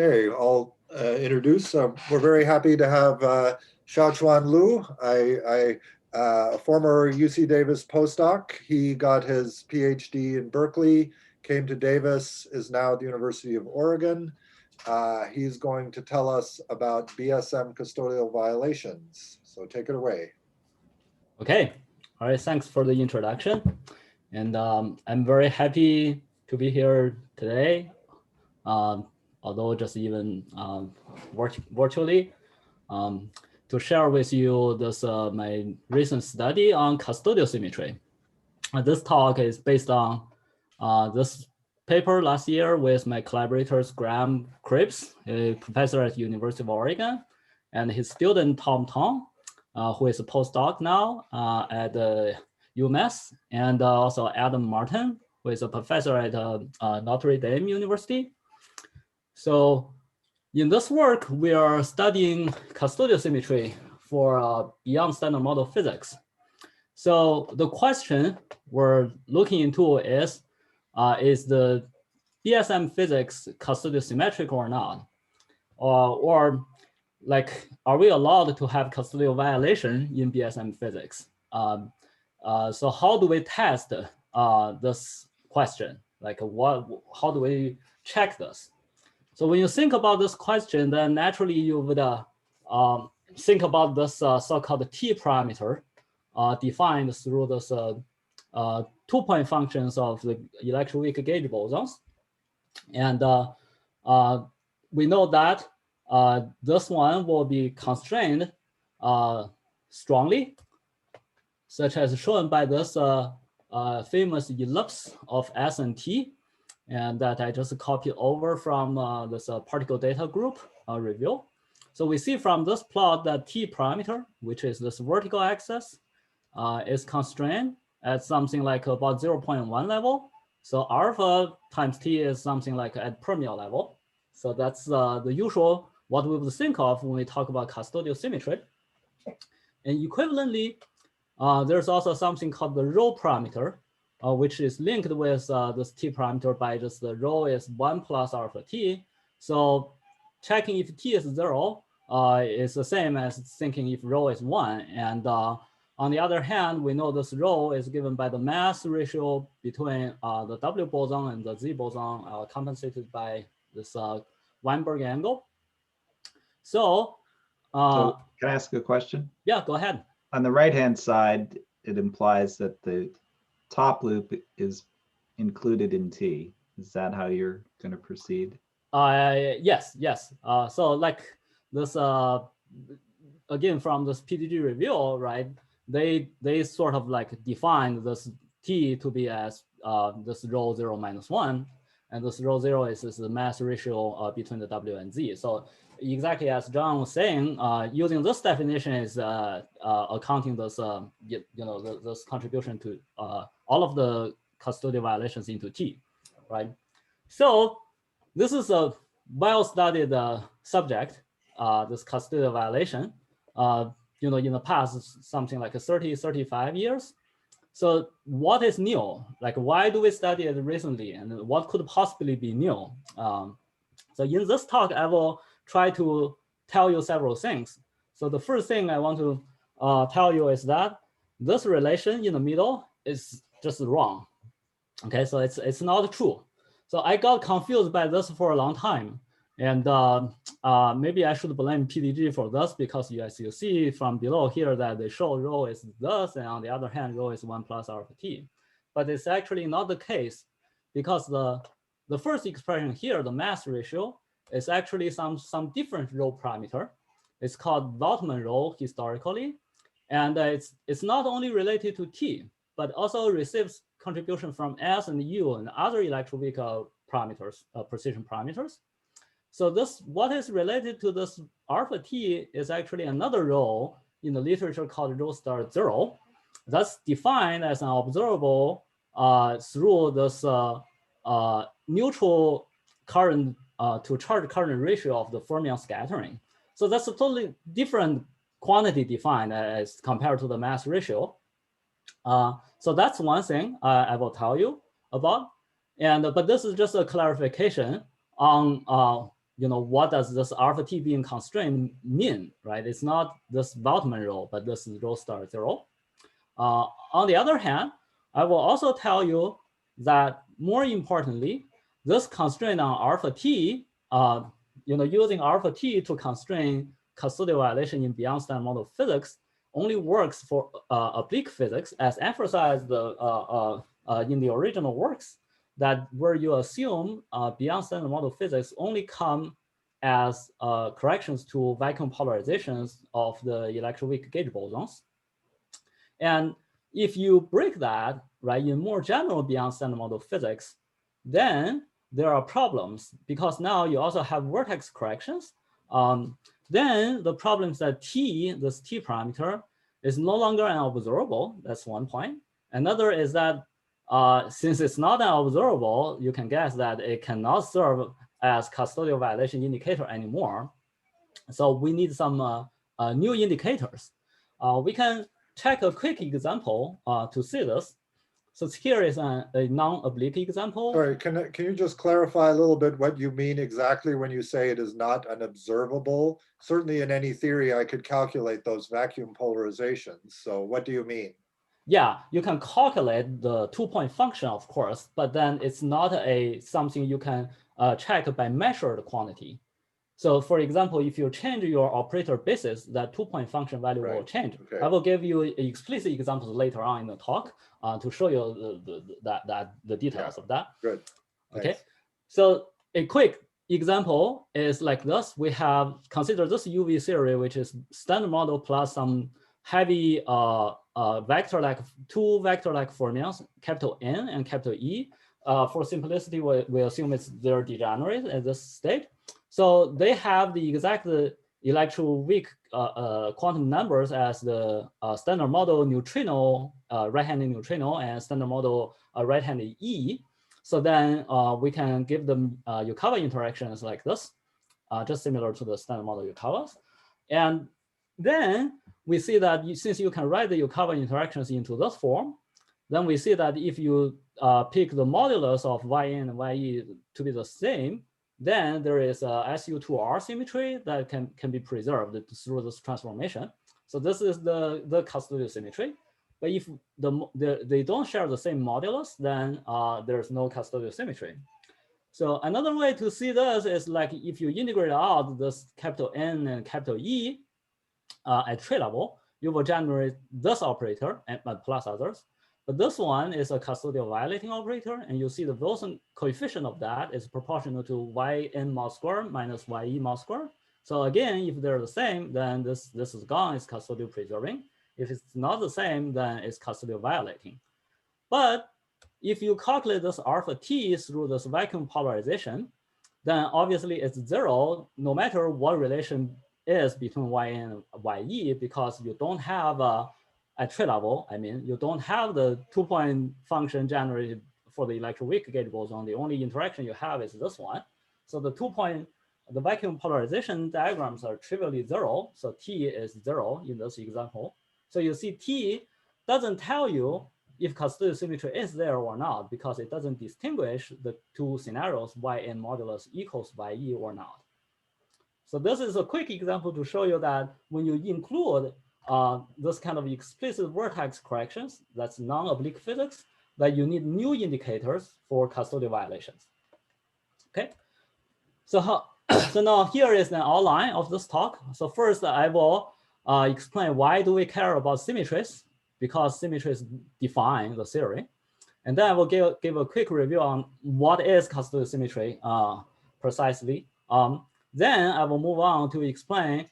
Okay, I'll introduce. We're very happy to have Xiaochuan Lu, a former UC Davis postdoc. He got his PhD in Berkeley, came to Davis, is now at the University of Oregon. He's going to tell us about BSM custodial violations. So take it away. Okay, all right, thanks for the introduction. And I'm very happy to be here today. Although just even virtually, to share with you this my recent study on custodial symmetry. This talk is based on this paper last year with my collaborators Graham Cripps, a professor at University of Oregon, and his student Tom Tong, who is a postdoc now at UMass, and also Adam Martin, who is a professor at Notre Dame University. So in this work, we are studying custodial symmetry for beyond standard model physics. So the question we're looking into is the BSM physics custodial symmetric or not? Or like, are we allowed to have custodial violation in BSM physics? So how do we test this question? Like how do we check this? So when you think about this question, then naturally you would think about this so-called T parameter defined through this 2-point functions of the electroweak gauge bosons. And we know that this one will be constrained strongly, such as shown by this famous ellipse of S and T, and that I just copied over from this particle data group review. So we see from this plot that T parameter, which is this vertical axis, is constrained at something like about 0.1 level. So alpha times T is something like at per-mille level. So that's the usual what we would think of when we talk about custodial symmetry. And equivalently, there's also something called the rho parameter, which is linked with this T parameter by just the rho is 1 plus alpha T. So checking if T is 0 is the same as thinking if rho is 1. And on the other hand, we know this rho is given by the mass ratio between the W boson and the Z boson compensated by this Weinberg angle. So can I ask a question? Yeah, go ahead. On the right-hand side, it implies that the top loop is included in T. Is that how you're going to proceed? Yes. So like this, again, from this PDG review, right? They sort of like defined this T to be as this rho 0 minus 1. And this rho 0 is the mass ratio between the W and Z. So exactly as John was saying, using this definition is accounting this, this contribution to all of the custodial violations into T, right? So this is a well-studied subject, this custodial violation. In the past, something like 30, 35 years. So what is new? Like, why do we study it recently? And what could possibly be new? So in this talk, I will try to tell you several things. So the first thing I want to tell you is that this relation in the middle is just wrong. Okay, so it's not true. So I got confused by this for a long time. And maybe I should blame PDG for this, because as you see from below here that they show rho is this, and on the other hand, rho is 1 plus alpha T. But it's actually not the case, because the first expression here, the mass ratio, is actually some different rho parameter. It's called Waltman rho historically. And it's not only related to T, but also receives contribution from S and U and other electroweak parameters, precision parameters. So what is related to this alpha T is actually another rho in the literature called rho star 0. That's defined as an observable through this neutral current to charge current ratio of the fermion scattering. So that's a totally different quantity defined as compared to the mass ratio. So that's one thing I will tell you about. But this is just a clarification on what does this alpha t being constrained mean, right? It's not this Baltimore rho, but this is rho star 0. On the other hand, I will also tell you that more importantly, this constraint on alpha t, using alpha t to constrain custodial violation in beyond standard model physics only works for oblique physics, as emphasized in the original works, that where you assume beyond standard model physics only come as corrections to vacuum polarizations of the electroweak gauge bosons. And if you break that, right, in more general beyond standard model physics, then there are problems, because now you also have vertex corrections. Then the problem is that t, this t parameter, is no longer an observable. That's one point. Another is that since it's not an observable, you can guess that it cannot serve as custodial violation indicator anymore. So we need some new indicators. We can check a quick example to see this. So here is a non-oblique example. Sorry, can you just clarify a little bit what you mean exactly when you say it is not an observable? Certainly in any theory, I could calculate those vacuum polarizations. So what do you mean? Yeah, you can calculate the 2-point function, of course, but then it's not something you can check by measured quantity. So for example, if you change your operator basis, that 2-point function value will change. Okay. I will give you explicit examples later on in the talk to show you the details of that. Good. Okay. Thanks. So a quick example is like this. We have considered this UV theory, which is standard model plus some heavy vector-like, two vector-like fermions, capital N and capital E. For simplicity, we assume they're degenerate at this state. So they have the exact electroweak quantum numbers as the standard model neutrino, right-handed neutrino, and standard model right-handed E. So then we can give them Yukawa interactions like this, just similar to the standard model Yukawas. And then we see that since you can write the Yukawa interactions into this form, then we see that if you pick the modulus of yn and ye to be the same, then there is a SU2R symmetry that can be preserved through this transformation. So this is the custodial symmetry. But if they don't share the same modulus, then there's no custodial symmetry. So another way to see this is like if you integrate out this capital N and capital E at tree level, you will generate this operator and plus others. But this one is a custodial violating operator, and you see the Wilson coefficient of that is proportional to yn mod square minus ye mod square. So again, if they're the same, then this is gone, it's custodial preserving. If it's not the same, then it's custodial violating. But if you calculate this alpha t through this vacuum polarization, then obviously it's 0 no matter what relation is between yn and ye, because you don't have at tree level, I mean, you don't have the 2-point function generated for the electroweak gauge boson. The only interaction you have is this one. So the vacuum polarization diagrams are trivially 0. So t is 0 in this example. So you see t doesn't tell you if custodial symmetry is there or not, because it doesn't distinguish the two scenarios, yn modulus equals ye or not. So this is a quick example to show you that when you include this kind of explicit vertex corrections, that's non-oblique physics, that you need new indicators for custodial violations. Okay, so now here is an outline of this talk. So first I will explain why do we care about symmetries, because symmetries define the theory. And then I will give a quick review on what is custodial symmetry precisely. Then I will move on to explain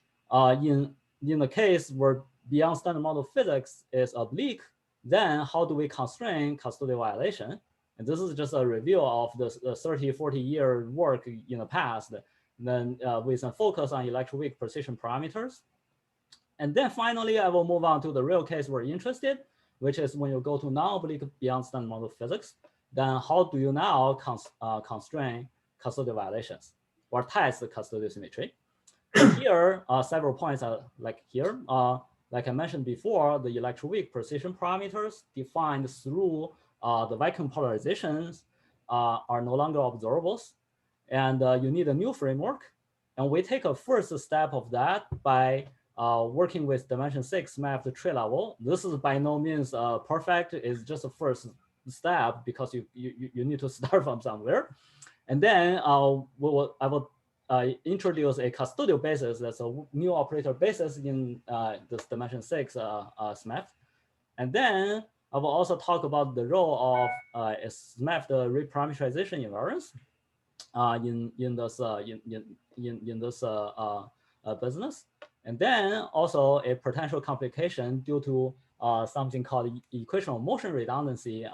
in the case where beyond standard model physics is oblique, then how do we constrain custodial violation? And this is just a review of the 30, 40-year work in the past, then with a focus on electroweak precision parameters. And then finally, I will move on to the real case we're interested, which is when you go to non-oblique beyond standard model physics, then how do you now constrain custodial violations or test the custodial symmetry? Here, several points are like here. Like I mentioned before, the electroweak precision parameters defined through the vacuum polarizations are no longer observables. And you need a new framework. And we take a first step of that by working with dimension 6 SMEFT tree level. This is by no means perfect. It's just a first step because you need to start from somewhere. And then I will introduce a custodial basis. That's a new operator basis in this dimension 6 SMEFT. And then I will also talk about the role of SMEFT reparameterization invariance in this business. And then also a potential complication due to something called equational motion redundancy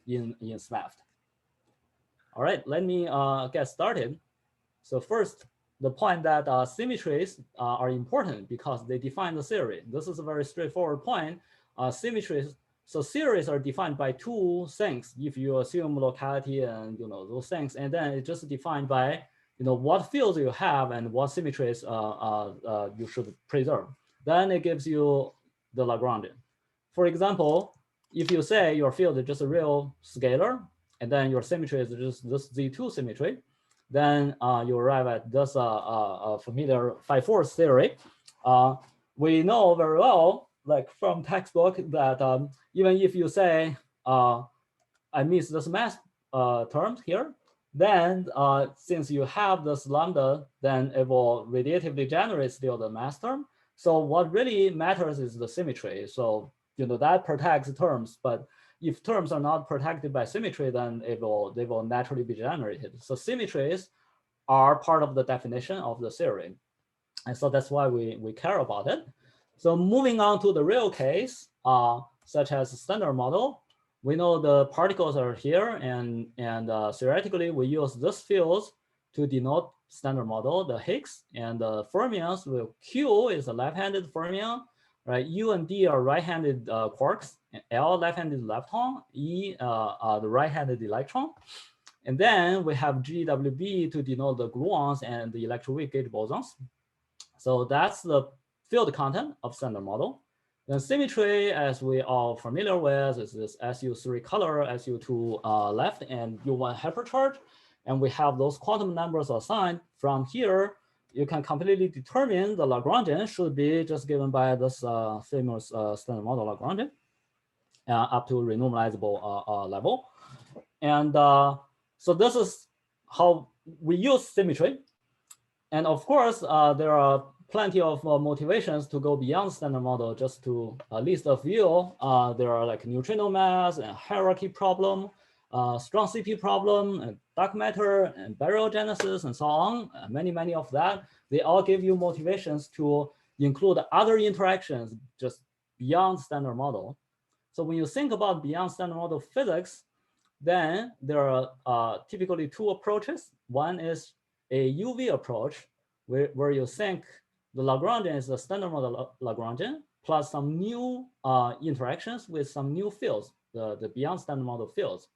in SMEFT. All right, let me get started. So first, the point that symmetries are important because they define the theory. This is a very straightforward point. Symmetries, so series are defined by two things. If you assume locality and those things, and then it's just defined by what fields you have and what symmetries you should preserve. Then it gives you the Lagrangian. For example, if you say your field is just a real scalar, and then your symmetry is just this Z2 symmetry, then you arrive at this familiar phi-4 theory. We know very well, like from textbook, that even if you say I miss this mass term here, then since you have this lambda, then it will radiatively generate still the mass term. So what really matters is the symmetry. So that protects terms, but if terms are not protected by symmetry, then they will naturally be generated. So symmetries are part of the definition of the theory. And so that's why we care about it. So moving on to the real case, such as standard model, we know the particles are here, and theoretically we use this fields to denote standard model, the Higgs, and the fermions. Q is a left-handed fermion, right? U and D are right-handed quarks, L left-handed lepton, E the right-handed electron. And then we have GWB to denote the gluons and the electroweak gauge bosons. So that's the field content of standard model. Then symmetry, as we are familiar with, is this SU3 color, SU2 left, and U1 hypercharge. And we have those quantum numbers assigned. From here, you can completely determine the Lagrangian should be just given by this famous standard model Lagrangian up to renormalizable level. And so this is how we use symmetry. And of course, there are plenty of motivations to go beyond standard model. Just to list a few, there are like neutrino mass and hierarchy problem, strong CP problem, and dark matter and baryogenesis, and so on. Many of that. They all give you motivations to include other interactions just beyond standard model. So when you think about beyond standard model physics, then there are typically two approaches. One is a UV approach, where you think the Lagrangian is the standard model Lagrangian plus some new interactions with some new fields, the beyond standard model fields.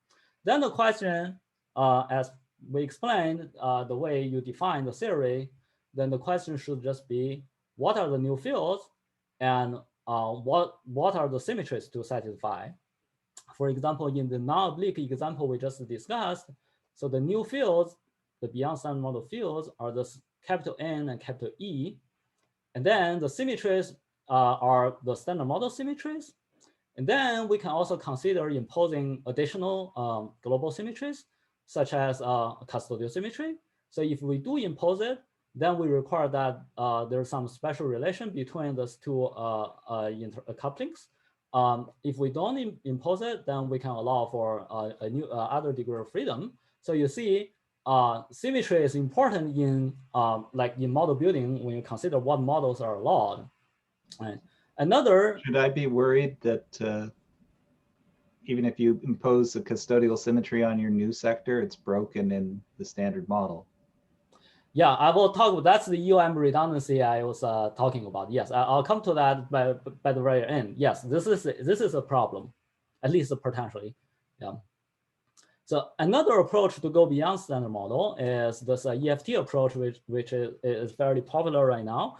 Then the question, as we explained, the way you define the theory, then the question should just be, what are the new fields and what are the symmetries to satisfy? For example, in the non-oblique example we just discussed, so the new fields, the beyond standard model fields, are the capital N and capital E. And then the symmetries are the standard model symmetries. And then we can also consider imposing additional global symmetries, such as custodial symmetry. So if we do impose it, then we require that there's some special relation between those two couplings. If we don't impose it, then we can allow for a new other degree of freedom. So you see, symmetry is important in like in model building when you consider what models are allowed. Right. Another. Should I be worried that even if you impose a custodial symmetry on your new sector, it's broken in the standard model? Yeah, I will talk. That's the UM redundancy I was talking about. Yes, I'll come to that by the very end. Yes, this is a problem, at least potentially. Yeah. So another approach to go beyond standard model is this EFT approach, which is fairly popular right now.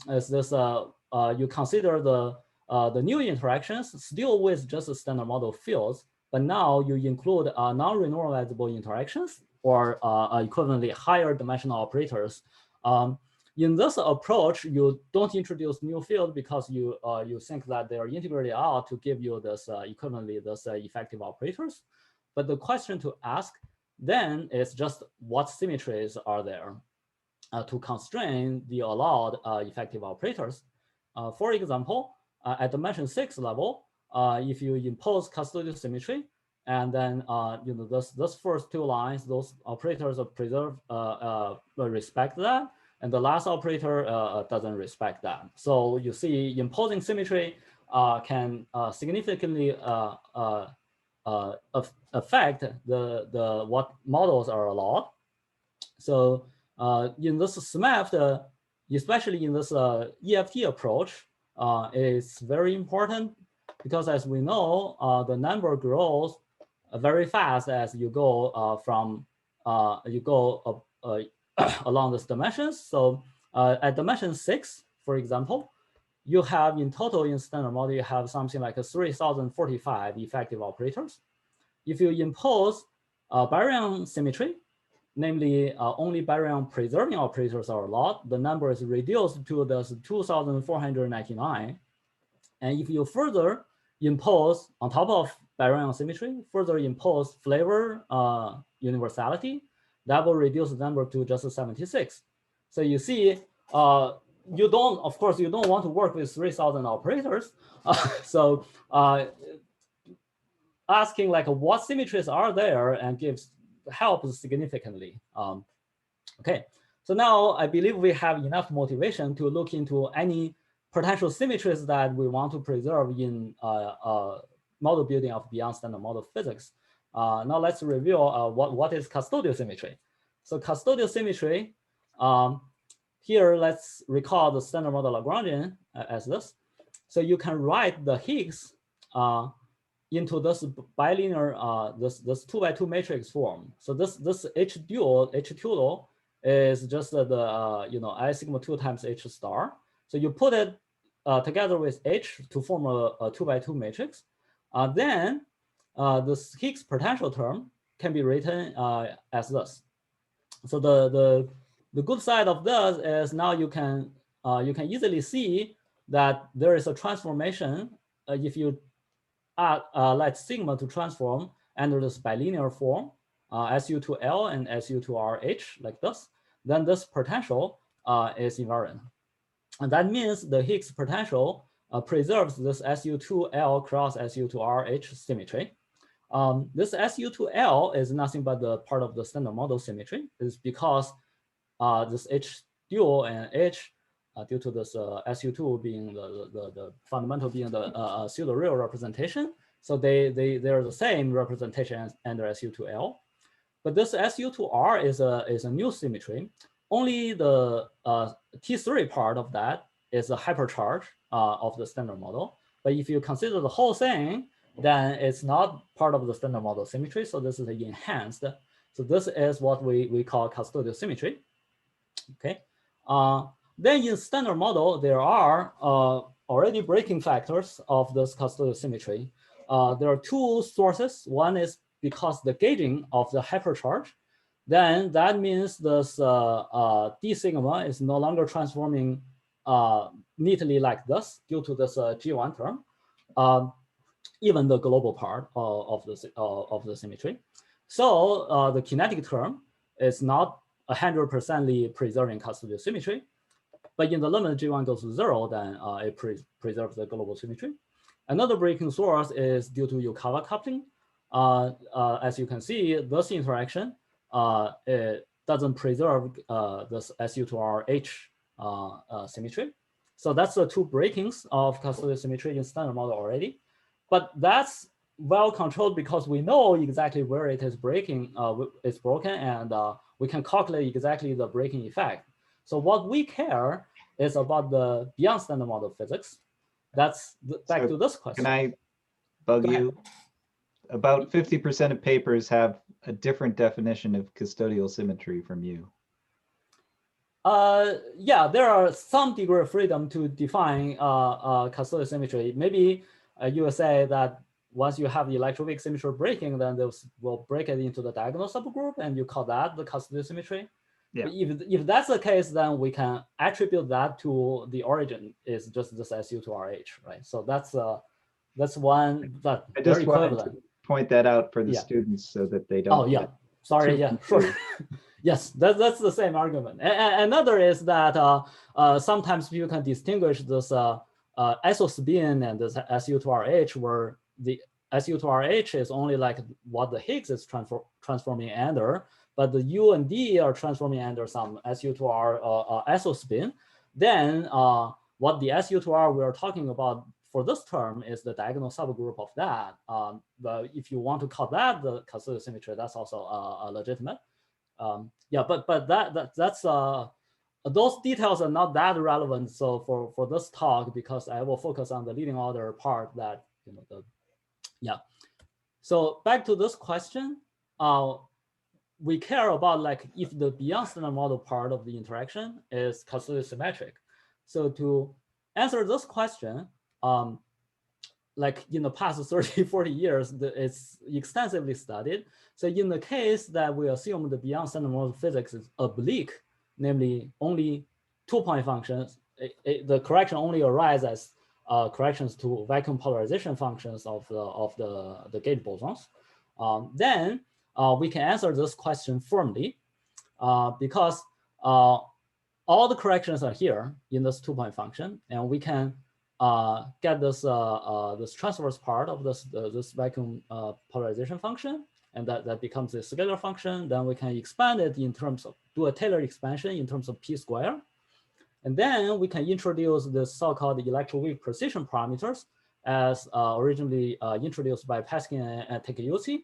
Is this you consider the new interactions still with just a standard model fields, but now you include non-renormalizable interactions or equivalently higher dimensional operators In this approach, you don't introduce new field because you think that they are integrated out to give you this equivalently this effective operators. But the question to ask then is just what symmetries are there to constrain the allowed effective operators. For example, at dimension 6 level, if you impose custodial symmetry, and then those first two lines, those operators are preserved, respect that, and the last operator doesn't respect that. So you see, imposing symmetry can significantly affect the what models are allowed. So in this SMEFT, especially in this EFT approach, is very important because, as we know, the number grows very fast as you go along these dimensions. So at dimension 6, for example, you have in total in standard model, you have something like 3,045 effective operators. If you impose baryon symmetry, namely only baryon preserving operators are allowed, the number is reduced to this 2,499. And if you further impose, on top of baryon symmetry, further impose flavor universality, that will reduce the number to just 76. So you see, you don't, of course, you don't want to work with 3,000 operators. So asking like what symmetries are there and helps significantly. Okay, so now I believe we have enough motivation to look into any potential symmetries that we want to preserve in model building of beyond standard model physics. Now let's review what is custodial symmetry. So custodial symmetry, here let's recall the standard model Lagrangian as this. So you can write the Higgs into this bilinear, this 2x2 matrix form. So this H dual is just the I sigma 2 times H star. So you put it together with H to form a 2x2 matrix. Then this Higgs potential term can be written as this. So the good side of this is now you can easily see that there is a transformation if you let sigma to transform under this bilinear form, SU to L and SU to RH like this, then this potential is invariant. And that means the Higgs potential preserves this SU to L cross SU to RH symmetry. This SU to L is nothing but the part of the standard model symmetry. It's because this H dual and H due to this SU2 being the fundamental being the pseudo real representation. So they're the same representation under SU2L. But this SU2R is a new symmetry. Only the T3 part of that is a hypercharge of the standard model. But if you consider the whole thing, then it's not part of the standard model symmetry. So this is enhanced. So this is what we call custodial symmetry. Okay. Then in standard model, there are already breaking factors of this custodial symmetry. There are two sources. One is because the gauging of the hypercharge, then that means this d sigma is no longer transforming neatly like this due to this G1 term, even the global part of the symmetry. So the kinetic term is not 100% preserving custodial symmetry. But in the limit G1 goes to 0, then it preserves the global symmetry. Another breaking source is due to Yukawa coupling. As you can see, this interaction it doesn't preserve this SU to RH symmetry. So that's the two breakings of custodial symmetry in standard model already. But that's well controlled because we know exactly where it is breaking, it's broken, and we can calculate exactly the breaking effect. So what we care is about the beyond standard model physics. That's back to this question. Can I bug you? About 50% of papers have a different definition of custodial symmetry from you. Yeah, there are some degree of freedom to define custodial symmetry. Maybe you will say that once you have the electroweak symmetry breaking, then those will break it into the diagonal subgroup, and you call that the custodial symmetry. Yeah. If that's the case, then we can attribute that to the origin is just this SU to RH, right? So that's one that I very just wanted equivalent. to point that out for the Yeah. students so that they don't. Oh yeah, get sorry, too yeah, sure. confused. Yes, that's the same argument. Another is that sometimes people can distinguish this SO spin and this SU to RH, where the SU to RH is only like what the Higgs is transforming under, but the U and D are transforming under some SU to R SO spin. Then what the SU to R we are talking about for this term is the diagonal subgroup of that. But if you want to call that the custodial symmetry, that's also legitimate. Yeah, but that's those details are not that relevant. So for this talk, because I will focus on the leading order part that yeah. So back to this question, we care about like if the beyond standard model part of the interaction is custodial symmetric. So to answer this question, like in the past 30, 40 years, it's extensively studied. So in the case that we assume the beyond standard model physics is oblique, namely only 2-point functions, the correction only arises as corrections to vacuum polarization functions of the gauge bosons, then we can answer this question firmly because all the corrections are here in this 2-point function, and we can get this this transverse part of this vacuum polarization function, and that becomes a scalar function. Then we can expand it in terms of do a Taylor expansion in terms of p square, and then we can introduce the so-called electroweak precision parameters as originally introduced by Peskin and Takeuchi.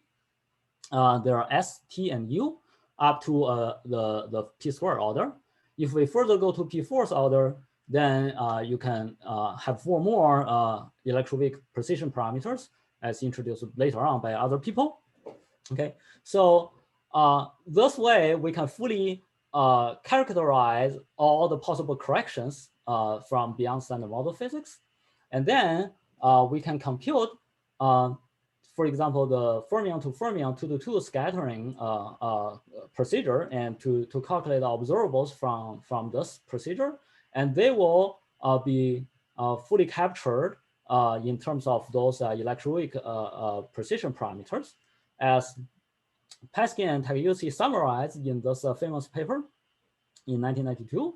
There are S, T, and U up to the p square order. If we further go to p4th order, then you can have 4 more electroweak precision parameters as introduced later on by other people. Okay, so this way we can fully characterize all the possible corrections from beyond standard model physics. And then we can compute, for example, the fermion to fermion 2-to-2 scattering procedure, and to calculate the observables from this procedure. And they will be fully captured in terms of those electroweak precision parameters, as Peskin and Takeuchi summarized in this famous paper in 1992,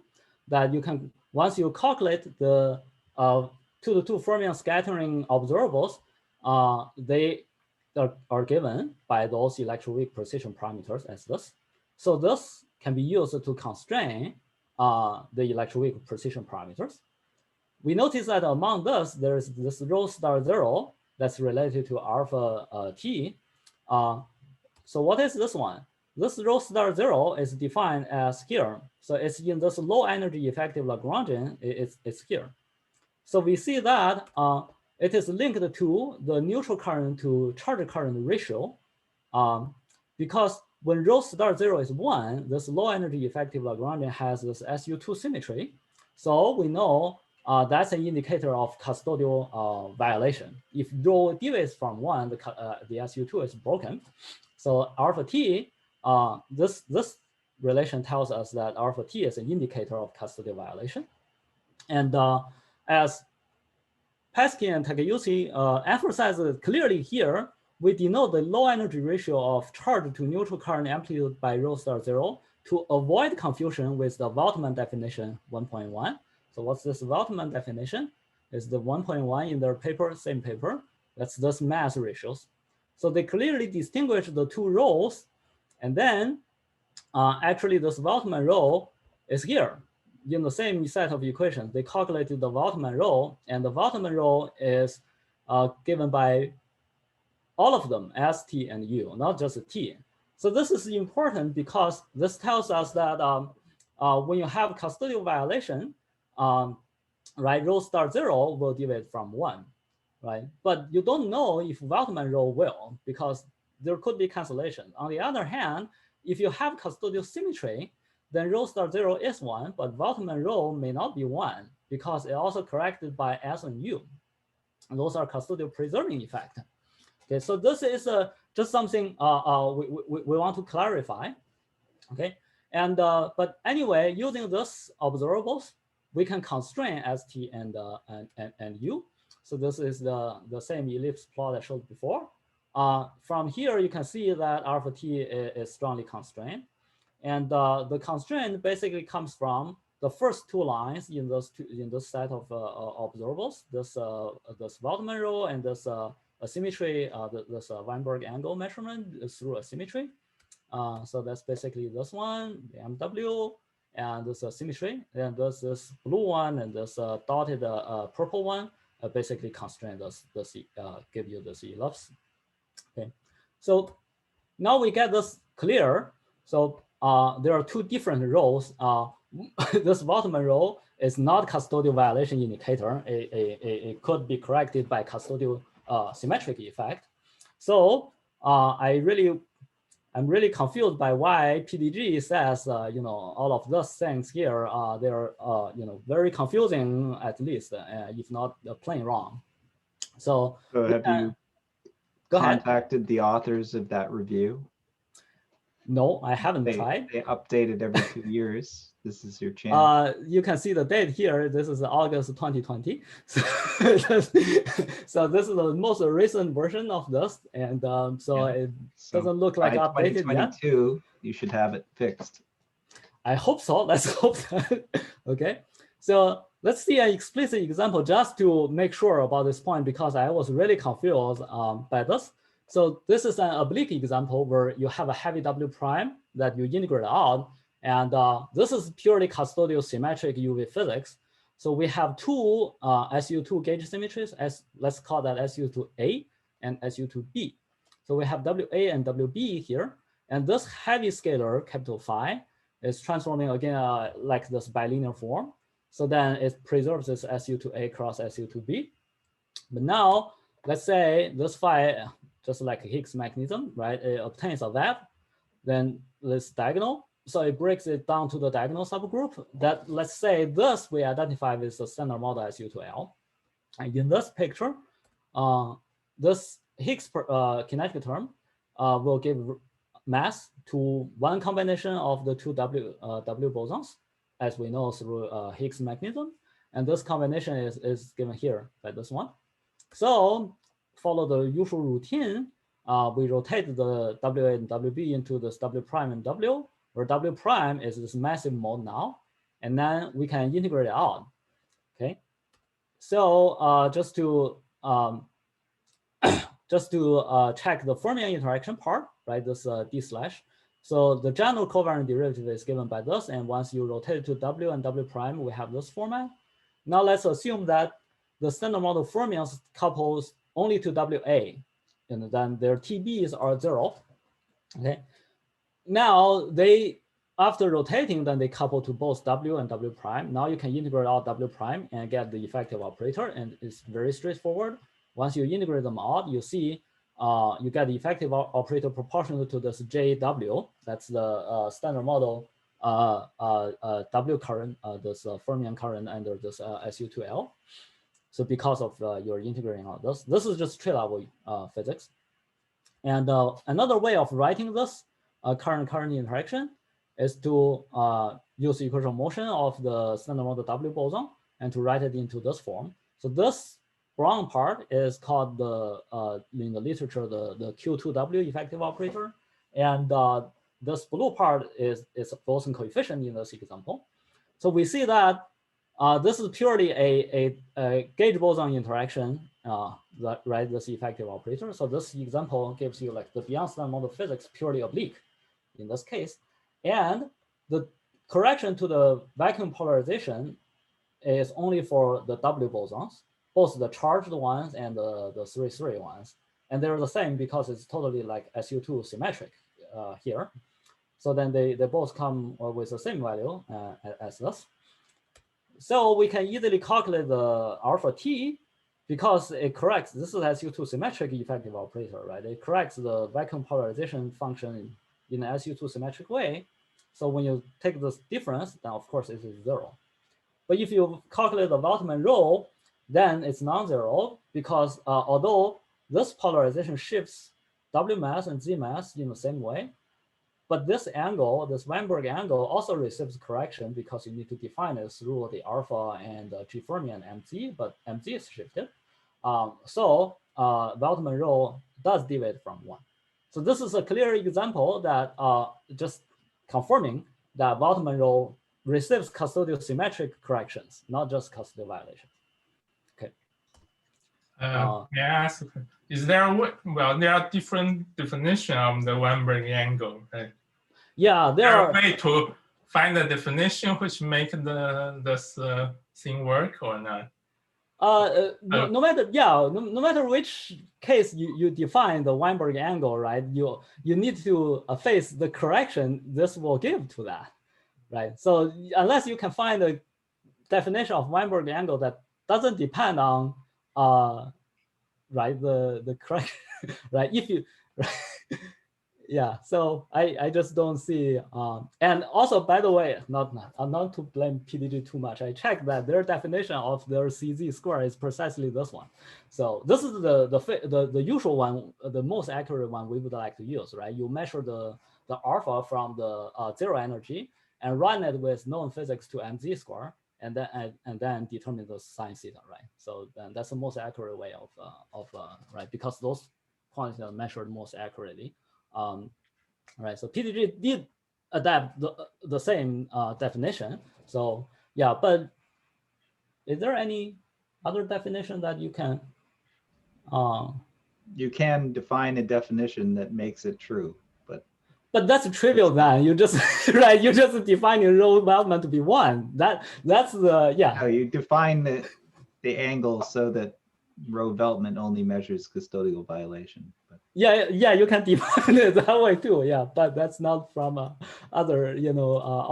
that you can, once you calculate the 2-to-2 fermion scattering observables, they are given by those electroweak precision parameters as this. So this can be used to constrain the electroweak precision parameters. We notice that among this, there's this rho star 0 that's related to alpha t. So what is this one? This rho star 0 is defined as here. So it's in this low energy effective Lagrangian, it's here. So we see that it is linked to the neutral current to charge current ratio, because when rho star 0 is 1, this low energy effective Lagrangian has this SU2 symmetry. So we know that's an indicator of custodial violation. If rho deviates from 1, the SU2 is broken. So alpha t, this relation tells us that alpha t is an indicator of custodial violation. And as Peskin and Takeuchi emphasized clearly here, we denote the low energy ratio of charge to neutral current amplitude by rho star 0 to avoid confusion with the Voltman definition 1.1. So what's this Voltman definition? Is the 1.1 in their paper, same paper. That's those mass ratios. So they clearly distinguish the two rhos, and then actually this Voltman rho is here in the same set of equations. They calculated the Voltman rho, and the Voltman rho is given by all of them, S, T, and U, not just T. So this is important because this tells us that when you have custodial violation, right, rho star 0 will deviate from 1, right? But you don't know if Voltman rho will, because there could be cancellation. On the other hand, if you have custodial symmetry, then rho star 0 is 1, but Voltman rho may not be 1 because it also corrected by S and U. And those are custodial preserving effect. Okay, so this is just something we want to clarify. Okay, And but anyway, using this observables, we can constrain ST and U. So this is the same ellipse plot I showed before. From here, you can see that alpha T is strongly constrained. And the constraint basically comes from the first two lines in this set of observables, this Baltimore Law and this symmetry, this Weinberg angle measurement through a symmetry. So that's basically this one, the MW, and this symmetry. And this blue one and this dotted purple one basically constrain this give you this ellipse. Okay, so now we get this clear. So there are two different roles. This Baltimore row is not custodial violation indicator. It could be corrected by custodial symmetric effect. So I'm really confused by why PDG says all of those things here. They're very confusing, at least, if not plain wrong. So have you contacted the authors of that review? No, I haven't tried. They update it every 2 years. This is your chance. You can see the date here. This is August 2020. So this is the most recent version of this. And so it doesn't look like updated yet. 2022, you should have it fixed. I hope so. Let's hope that. Okay. So let's see an explicit example just to make sure about this point, because I was really confused by this. So this is an oblique example where you have a heavy W prime that you integrate out. And this is purely custodial symmetric UV physics. So we have two SU2 gauge symmetries, let's call that SU2A and SU2B. So we have WA and WB here. And this heavy scalar, capital Phi, is transforming again like this bilinear form. So then it preserves this SU2A cross SU2B. But now, let's say this Phi, just like a Higgs mechanism, right? It obtains a web, then this diagonal. So it breaks it down to the diagonal subgroup that, let's say this we identify with the standard model SU2L. And in this picture, this Higgs kinetic term will give mass to one combination of the two W bosons, as we know through Higgs mechanism. And this combination is given here by this one. So follow the usual routine, we rotate the WA and WB into this W prime and W, where W prime is this massive mode now, and then we can integrate it out. Okay, so just to check the fermion interaction part, right? This D slash. So the general covariant derivative is given by this, and once you rotate it to W and W prime, we have this format. Now let's assume that the standard model fermions couples only to WA, and then their TBs are 0. Okay. Now they, after rotating, then they couple to both W and W prime. Now you can integrate out W prime and get the effective operator, and it's very straightforward. Once you integrate them out, you see you get the effective operator proportional to this JW. That's the standard model W current, this fermion current under this SU2L. So because of your integrating out this is just tree level physics. And another way of writing this current interaction is to use the equation motion of the standard model W boson and to write it into this form. So this brown part is called in the literature the Q2W effective operator, and this blue part is boson coefficient in this example. So we see that this is purely a gauge boson interaction, right? This effective operator. So this example gives you like the beyond standard model physics purely oblique in this case, and the correction to the vacuum polarization is only for the W bosons, both the charged ones and the 3-3 ones, and they're the same because it's totally like SU2 symmetric here. So then they both come with the same value as this. So we can easily calculate the alpha T because it corrects, this is SU2 symmetric effective operator, right? It corrects the vacuum polarization function in an SU2 symmetric way. So when you take this difference, then of course it is 0. But if you calculate the Baltimore rho, then it's non-zero because although this polarization shifts W mass and Z mass in the same way, But this angle, this Weinberg angle, also receives correction because you need to define it through the alpha and G fermi and MZ, but MZ is shifted. So Waldman-Roe does deviate from 1. So this is a clear example that just confirming that Waldman-Roe receives custodial symmetric corrections, not just custodial violations. Okay. May I ask, is there there are different definitions of the Weinberg angle, right? Yeah, there are a way to find the definition which make this thing work or not? No matter which case you define the Weinberg angle, right? You need to face the correction this will give to that, right? So unless you can find a definition of Weinberg angle that doesn't depend on right the correction, right? If you yeah, so I just don't see. And also, by the way, not to blame PDG too much. I checked that their definition of their CZ square is precisely this one. So this is the usual one, the most accurate one we would like to use, right? You measure the alpha from the 0 energy and run it with known physics to MZ square, and then determine the sine theta, right? So then that's the most accurate way of right, because those quantities are measured most accurately. Right, so PDG did adapt the same definition. So yeah, but is there any other definition that you can? You can define a definition that makes it true, but that's trivial, man. You just right, you just defining Roe-Waldman to be 1. That's the No, you define the angle so that Roe-Waldman only measures custodial violation. But. Yeah, you can define it that way too. Yeah, but that's not from other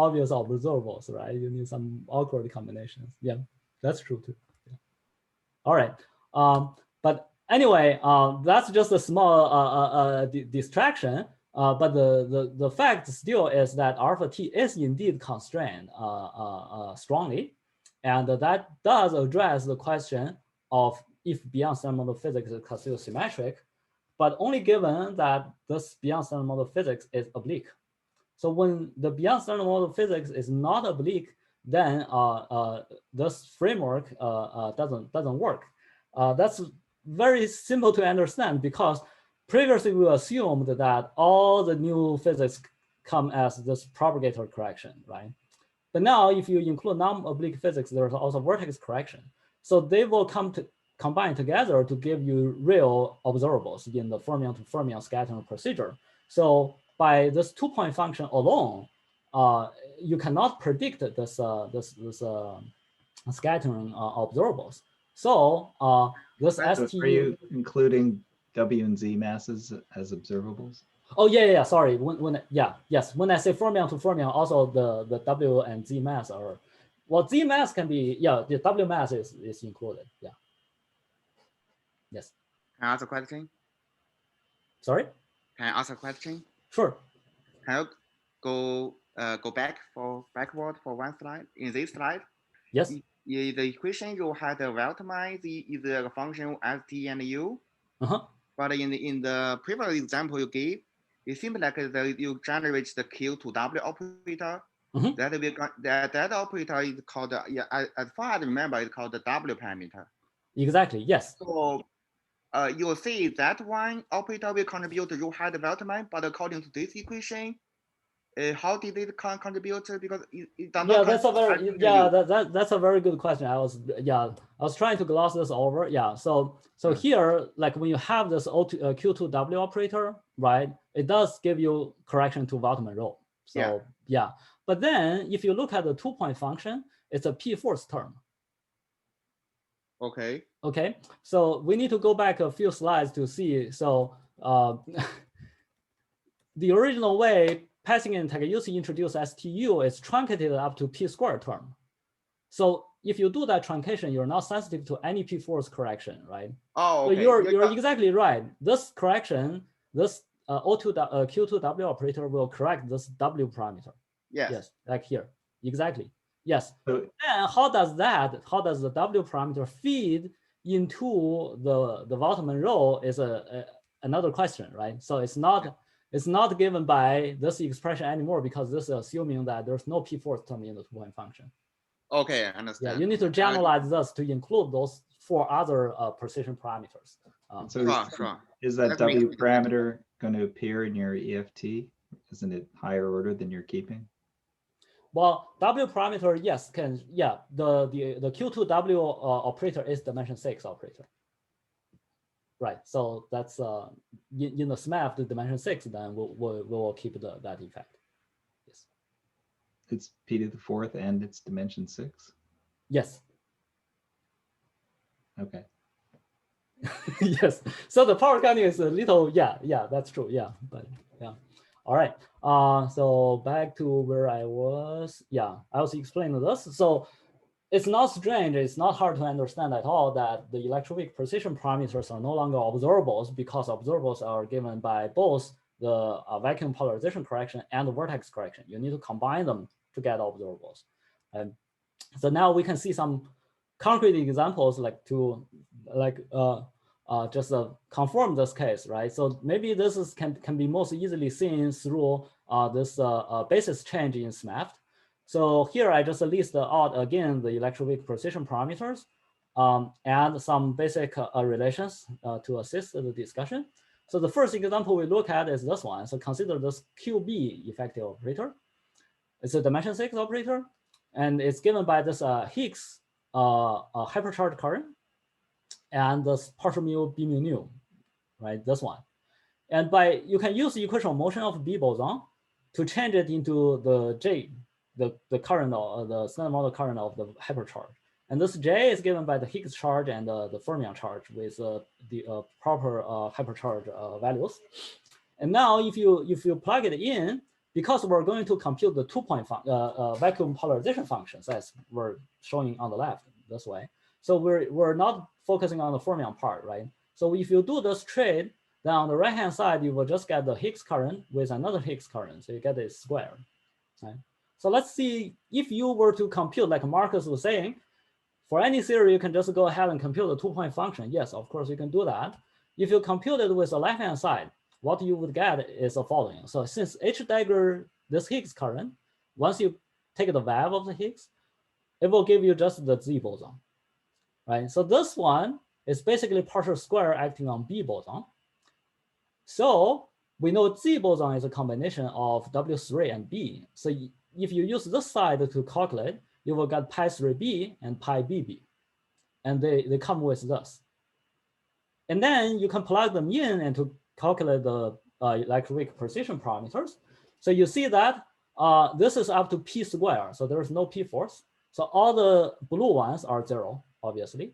obvious observables, right? You need some awkward combinations. Yeah, that's true too. Yeah. All right, but anyway, that's just a small distraction. But the fact still is that alpha T is indeed constrained strongly, and that does address the question of if beyond standard model physics is custodial symmetric, but only given that this beyond standard model physics is oblique. So when the beyond standard model physics is not oblique, then this framework doesn't work. That's very simple to understand because previously we assumed that all the new physics come as this propagator correction, right? But now if you include non-oblique physics, there's also vortex correction. So they will combine together to give you real observables in the fermion to fermion scattering procedure. So by this 2-point function alone, you cannot predict this scattering observables. So this STU. Are you including W and Z masses as observables? Oh yeah. Sorry. When I say fermion to fermion, also the W and Z mass are, well, Z mass can be, the W mass is included. Yeah. Yes. Can I ask a question? Sorry? Can I ask a question? Sure. Can you go backward for one slide? In this slide, yes. In the equation you had the Waldman is a function ST and U. But in the previous example you gave, it seems like you generate the Q to W operator. That operator is called, as far as I remember, it's called the W parameter. Exactly. Yes. So you will see that one operator will contribute to Rho hat Waldman, but according to this equation, how did it contribute? Because it does not. That's a very good question. I was trying to gloss this over. Yeah. So here, like when you have this Q2W operator, right? It does give you correction to Waldman-Roe. So yeah. But then if you look at the 2-point function, it's a P-force term. Okay. Okay. So we need to go back a few slides to see. So the original way Peskin-Takeuchi introduced STU is truncated up to P-squared term. So if you do that truncation, you're not sensitive to any P-force correction, right? Oh, okay. So you're exactly right. This correction, this Q2W operator will correct this W parameter. Yes, like here. Exactly. Yes. And how does the W parameter feed into the Waldman-Roe is another question, right? So it's not It's not given by this expression anymore because this is assuming that there's no p4th term in the two-point function. Okay, I understand. Yeah, you need to generalize this to include those 4 other precision parameters. So Sure. is that That W makes sense. parameter going to appear in your EFT? Isn't it higher order than you're keeping? Well, W parameter, yes, can, yeah, the Q2W operator is dimension 6 operator. Right, so that's in the SMEFT dimension 6, then we'll keep that effect. Yes. It's p to the 4th and it's dimension 6? Yes. Okay. Yes. So the power counting is a little, yeah, that's true. Yeah, but yeah. All right. So back to where I was. Yeah, I was explaining this. So it's not strange. It's not hard to understand at all that the electroweak precision parameters are no longer observables because observables are given by both the vacuum polarization correction and the vertex correction. You need to combine them to get observables. And so now we can see some concrete examples just confirm this case, right? So maybe this can be most easily seen through this basis change in SMEFT. So here I just list out again the electroweak precision parameters and some basic relations to assist the discussion. So the first example we look at is this one. So consider this QB effective operator. It's a dimension 6 operator, and it's given by this Higgs hypercharged current and this per-mille B mu nu, right? This one. And you can use the equation of motion of B boson to change it into the J, the current or the standard model current of the hypercharge. And this J is given by the Higgs charge and the fermion charge with the proper hypercharge values. And now if you plug it in, because we're going to compute the 2-point vacuum polarization functions as we're showing on the left this way. So we're not focusing on the fermion part, right? So if you do this trade, then on the right-hand side, you will just get the Higgs current with another Higgs current. So you get it squared, right? So let's see if you were to compute, like Marcus was saying, for any theory, you can just go ahead and compute the 2-point function. Yes, of course, you can do that. If you compute it with the left-hand side, what you would get is the following. So since H dagger this Higgs current, once you take the value of the Higgs, it will give you just the Z boson, right? So this one is basically partial square acting on B boson. So we know Z boson is a combination of W3 and B. So if you use this side to calculate, you will get pi 3B and pi BB. And they come with this. And then you can plug them in and to calculate the electroweak precision parameters. So you see that this is up to P squared. So there is no P force. So all the blue ones are 0, obviously.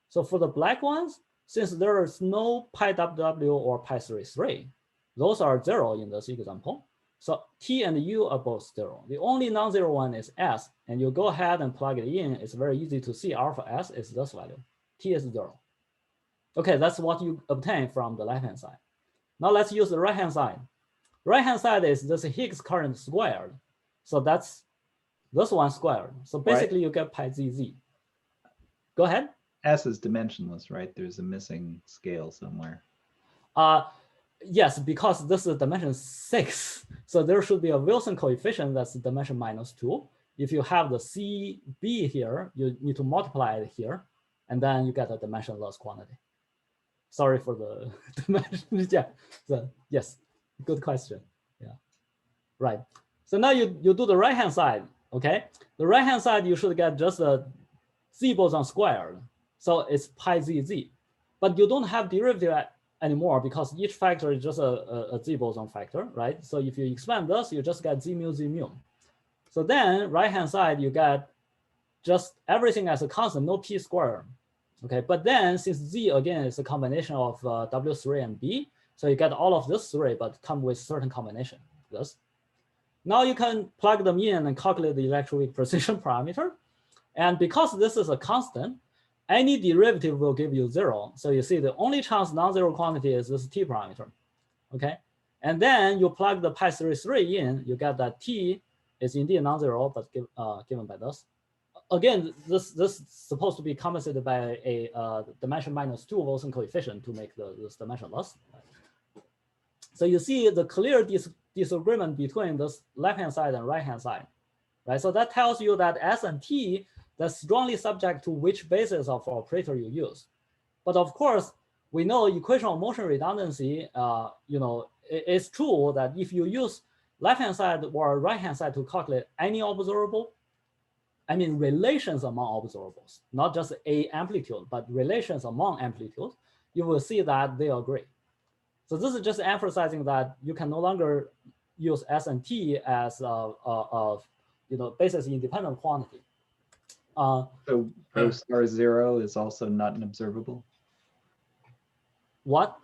So for the black ones, since there is no pi WW or pi 3, those are 0 in this example. So T and U are both 0. The only non-zero one is S, and you go ahead and plug it in. It's very easy to see alpha S is this value. T is 0. Okay, that's what you obtain from the left-hand side. Now let's use the right-hand side. Right-hand side is this Higgs current squared. So that's this one squared. So basically you get pi ZZ. Go ahead. S is dimensionless, right? There's a missing scale somewhere. Yes, because this is dimension 6. So there should be a Wilson coefficient that's dimension -2. If you have the CB here, you need to multiply it here, and then you get a dimensionless quantity. Sorry for the dimension. Yeah. So yes, good question. Yeah. Right. So now you do the right-hand side. Okay. The right-hand side, you should get just a Z boson squared. So it's pi ZZ. But you don't have derivative anymore because each factor is just a Z boson factor, right? So if you expand this, you just get Z mu. So then right-hand side, you get just everything as a constant, no P squared. Okay, but then since Z again is a combination of W3 and B, so you get all of this 3, but come with certain combination. This. Now you can plug them in and calculate the electroweak precision parameter. And because this is a constant, any derivative will give you 0. So you see the only chance non-zero quantity is this T parameter. Okay, and then you plug the pi 3 in, you get that T is indeed non-zero, but given by this. Again, this is supposed to be compensated by a dimension -2 Wilson coefficient to make this dimensionless. So you see the clear disagreement between this left-hand side and right-hand side, right? So that tells you that S and T, that's strongly subject to which basis of operator you use. But of course, we know equation of motion redundancy, it's true that if you use left-hand side or right-hand side to calculate any observable, I mean relations among observables, not just a amplitude, but relations among amplitudes, you will see that they agree. So this is just emphasizing that you can no longer use S and T as basis independent quantity. So rho star 0 is also not an observable? What?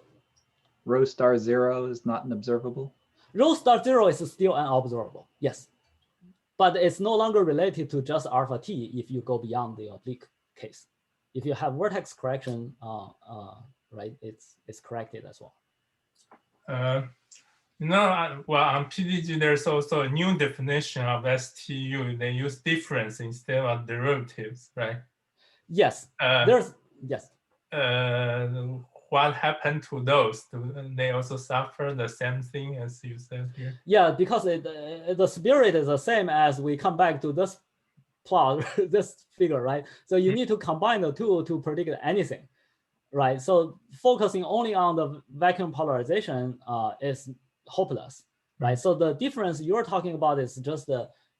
Rho star 0 is not an observable? Rho star 0 is still an observable, yes. But it's no longer related to just alpha T if you go beyond the oblique case. If you have vertex correction, right, it's corrected as well. Well, on PDG, there's also a new definition of STU. They use difference instead of derivatives, right? Yes, yes. What happened to those? Do they also suffer the same thing as you said here? Yeah, because the spirit is the same as we come back to this plot, this figure, right? So you need to combine the two to predict anything, right? So focusing only on the vacuum polarization is hopeless, right? So the difference you're talking about is just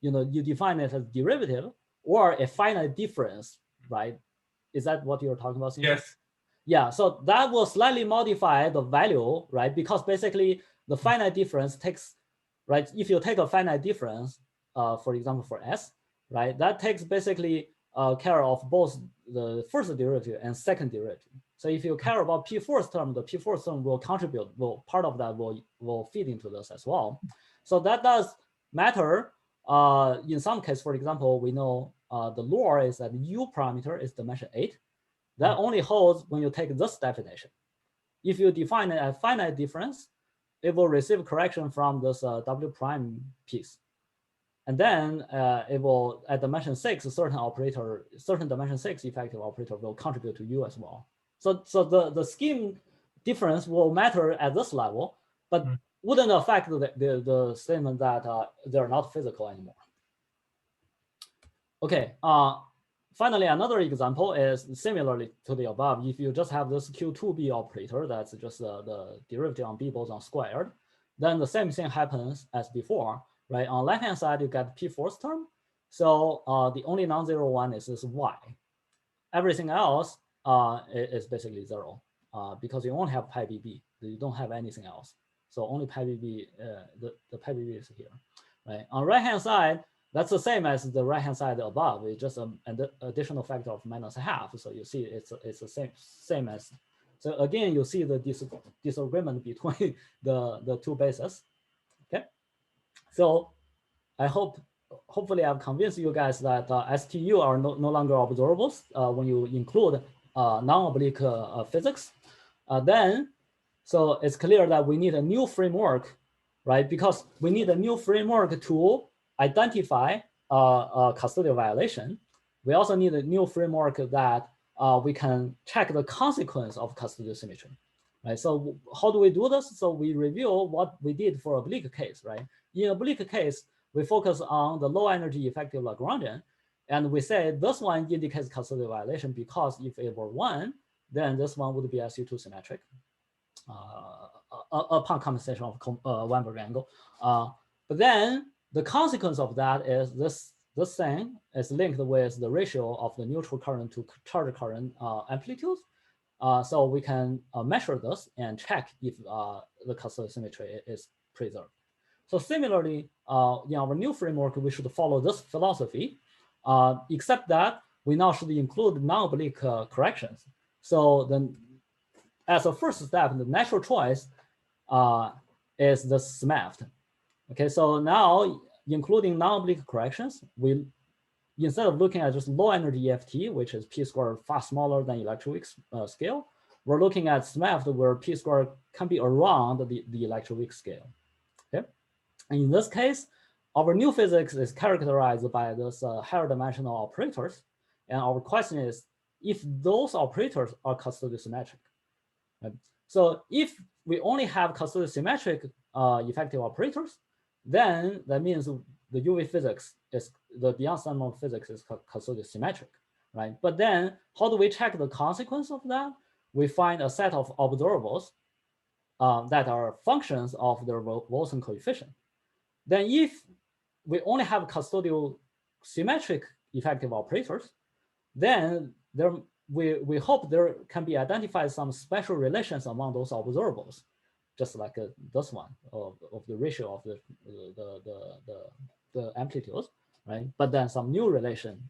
you define it as derivative or a finite difference, right? Is that what you're talking about? Yes. Yeah, so that will slightly modify the value, right? Because basically the finite difference takes, right? If you take a finite difference, for example, for S, right? That takes basically care of both the first derivative and second derivative. So if you care about P4 term, the P4 term will contribute, part of that will feed into this as well. So that does matter. In some case, for example, we know the law is that U parameter is dimension 8. That only holds when you take this definition. If you define it as finite difference, it will receive correction from this W prime piece. And then it will, at dimension 6, certain dimension 6 effective operator will contribute to U as well. So the scheme difference will matter at this level, but wouldn't affect the statement that they're not physical anymore. Okay. Finally, another example is similarly to the above. If you just have this Q2B operator, that's just the derivative on B boson squared, then the same thing happens as before, right? On left-hand side, you get P4th term. So the only non-zero one is this Y. Everything else is basically 0 because you only have pi BB. You don't have anything else. So only pi BB, the pi BB is here, right? On right-hand side, that's the same as the right-hand side above. It's just an additional factor of -½ So you see it's the same as. So again, you see the disagreement between the two bases. Okay. So I hopefully I've convinced you guys that STU are no longer observables when you include non-oblique physics. So it's clear that we need a new framework, right? Because we need a new framework to identify a custodial violation. We also need a new framework that we can check the consequence of custodial symmetry, right? So how do we do this? So we review what we did for oblique case, right? In oblique case, we focus on the low energy effective Lagrangian, and we say this one indicates custodial violation because if it were 1, then this one would be SU2 symmetric upon compensation of Weinberg angle. But then the consequence of that is this thing is linked with the ratio of the neutral current to charge current amplitudes. So we can measure this and check if the custodial symmetry is preserved. So similarly, in our new framework, we should follow this philosophy, except that we now should include non-oblique corrections. So then as a first step, the natural choice is the SMEFT. Okay, so now including non-oblique corrections, we instead of looking at just low energy EFT, which is p squared far smaller than electroweak scale, we're looking at SMEFT where p squared can be around the electroweak scale. Okay, and in this case, our new physics is characterized by those higher dimensional operators, and our question is if those operators are custodial symmetric. Right? So if we only have custodial symmetric effective operators, then that means the UV physics is the beyond sum of physics is custodial symmetric, right? But then how do we check the consequence of that? We find a set of observables that are functions of the Wilson coefficient. Then if we only have custodial symmetric effective operators, then we hope there can be identified some special relations among those observables, just like this one of the ratio of the amplitudes, right? But then some new relation,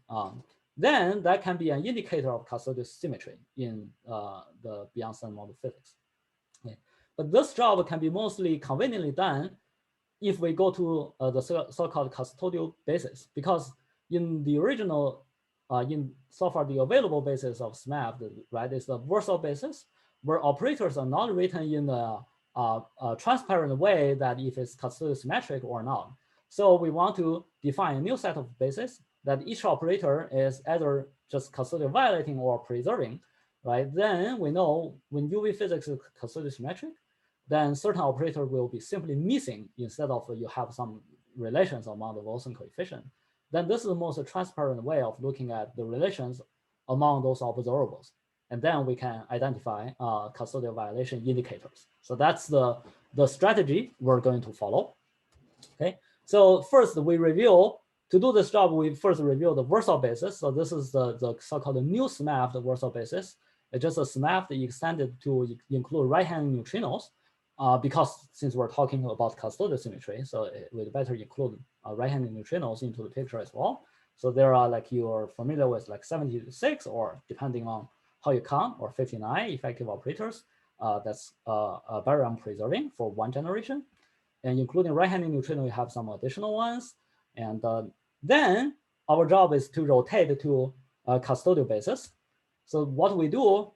then that can be an indicator of custodial symmetry in the beyond sum model physics. Okay. But this job can be mostly conveniently done if we go to the so-called custodial basis, because in the original, so far the available basis of SMEFT, right, is the versal basis, where operators are not written in a transparent way that if it's custodial symmetric or not. So we want to define a new set of bases that each operator is either just custodial violating or preserving, right? Then we know when UV physics is custodial symmetric, then certain operator will be simply missing instead of you have some relations among the Wilson coefficient. Then this is the most transparent way of looking at the relations among those observables. And then we can identify custodial violation indicators. So that's the strategy we're going to follow. Okay. So first we review, to do this job, we first review the versal basis. So this is the so-called new SMEFT versal basis. It's just a SMEFT extended to include right-hand neutrinos, because since we're talking about custodial symmetry, so it would better include right-hand neutrinos into the picture as well. So there are, like you're familiar with, like 76, or depending on how you count, or 59 effective operators. That's baryon preserving for one generation. And including right-hand neutrino, we have some additional ones. And then our job is to rotate to custodial basis. So what we do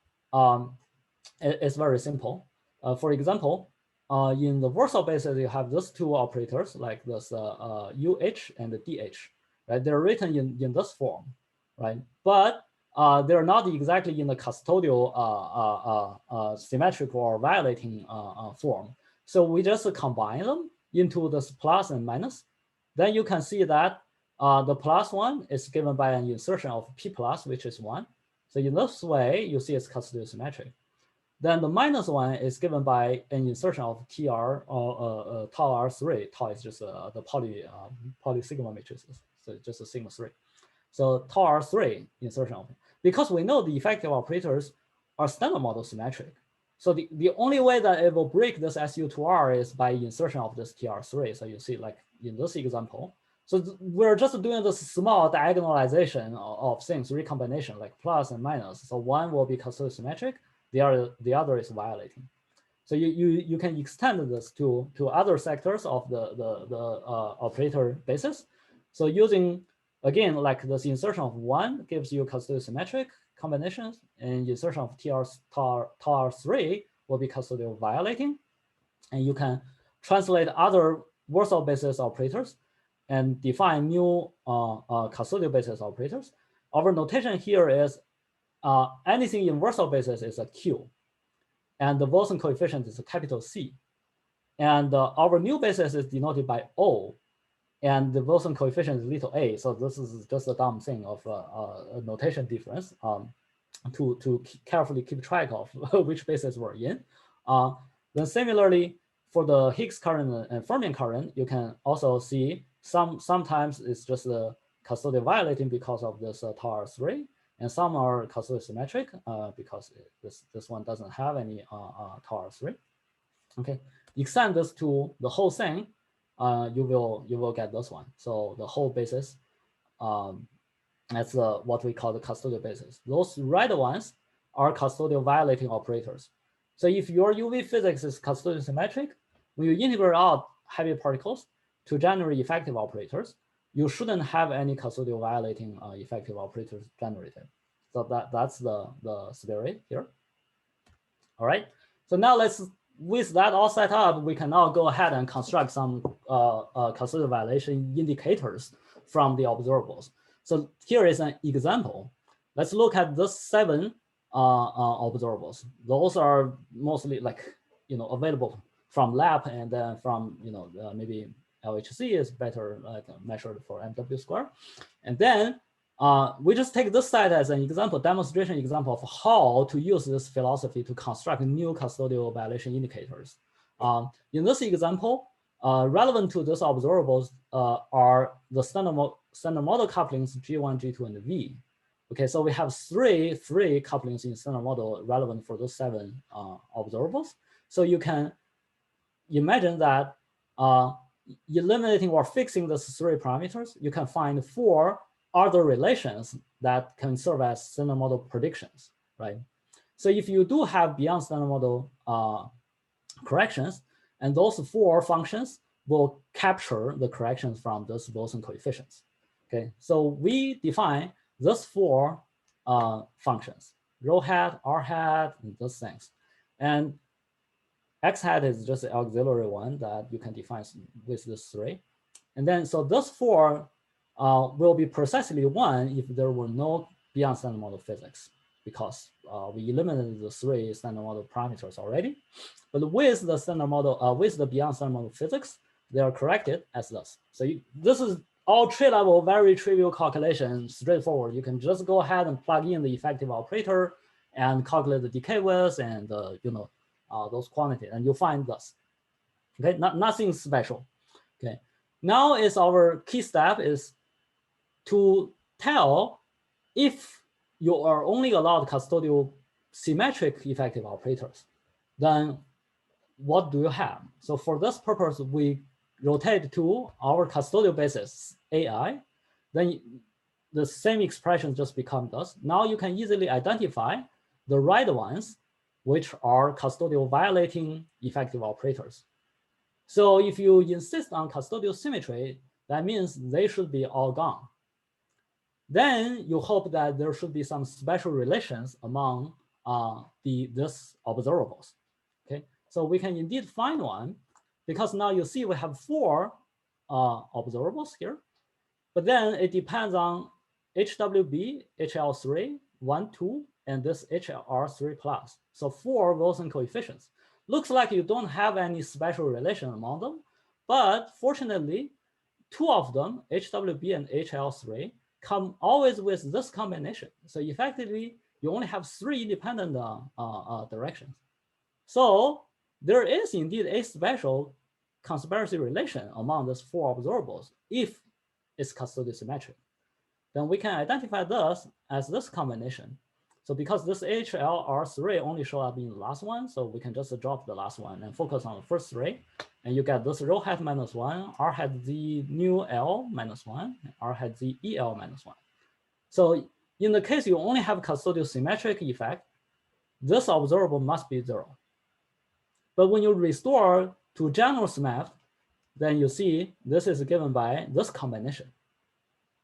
is very simple. For example, in the versal basis, you have those two operators, like this UH and the DH, right? They're written in this form, right? But they're not exactly in the custodial symmetric or violating form. So we just combine them into this plus and minus. Then you can see that the plus one is given by an insertion of P plus, which is 1. So in this way, you see it's custodial symmetric. Then the minus one is given by an insertion of TR or tau R3. Tau is just the poly sigma matrices, so just a sigma 3. So tau R3 insertion of it. Because we know the effective operators are standard model symmetric. So the only way that it will break this SU2R is by insertion of this TR3. So you see, like in this example. So we're just doing this small diagonalization of things, recombination, like plus and minus. So one will be custodial symmetric, the other is violating. So you can extend this to other sectors of the operator basis. So using, again, like this insertion of 1 gives you custodial symmetric combinations, and insertion of tau R3 will be custodial violating. And you can translate other versal basis operators and define new custodial basis operators. Our notation here is anything in versal basis is a Q, and the Wilson coefficient is a capital C. And our new basis is denoted by O, and the Wilson coefficient is little a. So this is just a dumb thing of a notation difference to carefully keep track of which basis we're in. Then similarly, for the Higgs current and fermion current, you can also see sometimes it's just the custodial violating because of this tau R3, and some are custodial symmetric because this one doesn't have any tau R3. Okay, extend this to the whole thing, you will get this one. So the whole basis, that's what we call the custodial basis. Those red ones are custodial violating operators. So if your UV physics is custodial symmetric, when you integrate out heavy particles to generate effective operators, you shouldn't have any custodial violating effective operators generated. So that's the spirit here. All right. So now with that all set up, we can now go ahead and construct some custodial violation indicators from the observables. So here is an example. Let's look at the 7 observables. Those are mostly like available from lab, and then from maybe LHC is better measured for MW square. And then we just take this slide as an example, demonstration example of how to use this philosophy to construct new custodial violation indicators. In this example, relevant to these observables are the standard model couplings G1, G2, and V. Okay, so we have three couplings in standard model relevant for those 7 observables. So you can imagine that eliminating or fixing those 3 parameters, you can find 4 other relations that can serve as standard model predictions, right? So if you do have beyond standard model corrections, and those 4 functions will capture the corrections from those Wilson coefficients. Okay, so we define those 4 functions: rho hat, r hat, and those things. And x hat is just the auxiliary one that you can define with these 3. And then so those 4 will be precisely 1 if there were no beyond standard model physics, because we eliminated the 3 standard model parameters already. But with the standard model, with the beyond standard model physics, they are corrected as this. So this is all tree-level, very trivial calculation, straightforward. You can just go ahead and plug in the effective operator and calculate the decay width and those quantities, and you'll find this. Okay, nothing special. Okay, now is our key step is to tell if you are only allowed custodial symmetric effective operators, then what do you have? So for this purpose, we rotate to our custodial basis AI, then the same expression just becomes this. Now you can easily identify the right ones, which are custodial violating effective operators. So if you insist on custodial symmetry, that means they should be all gone. Then you hope that there should be some special relations among these observables. Okay, so we can indeed find one, because now you see we have 4 observables here, but then it depends on HWB, HL3, 1, 2, and this HLR3 plus. So 4 Wilson coefficients. Looks like you don't have any special relation among them, but fortunately, 2 of them, HWB and HL3, come always with this combination. So effectively, you only have 3 independent directions. So there is indeed a special conspiracy relation among these 4 observables if it's custodial symmetric. Then we can identify this as this combination. So because this HLR3 only show up in the last one, so we can just drop the last one and focus on the first 3. And you get this rho hat minus 1, r hat z nu L minus 1, and r hat z EL minus 1. So in the case you only have custodial symmetric effect, this observable must be 0. But when you restore to general SMEFT, then you see this is given by this combination.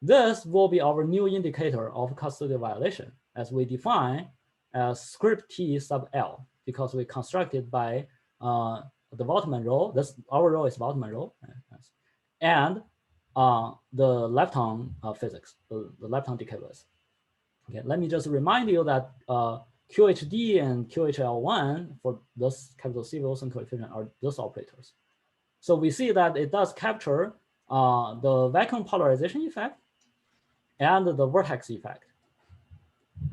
This will be our new indicator of custodial violation, as we define as script T sub L, because we constructed by the Baltimore Law. Our rho is Baltimore Law, and the lepton physics, the lepton decay width. Okay, let me just remind you that QHD and QHL1 for this capital C Wilson coefficient are those operators. So we see that it does capture the vacuum polarization effect and the vertex effect.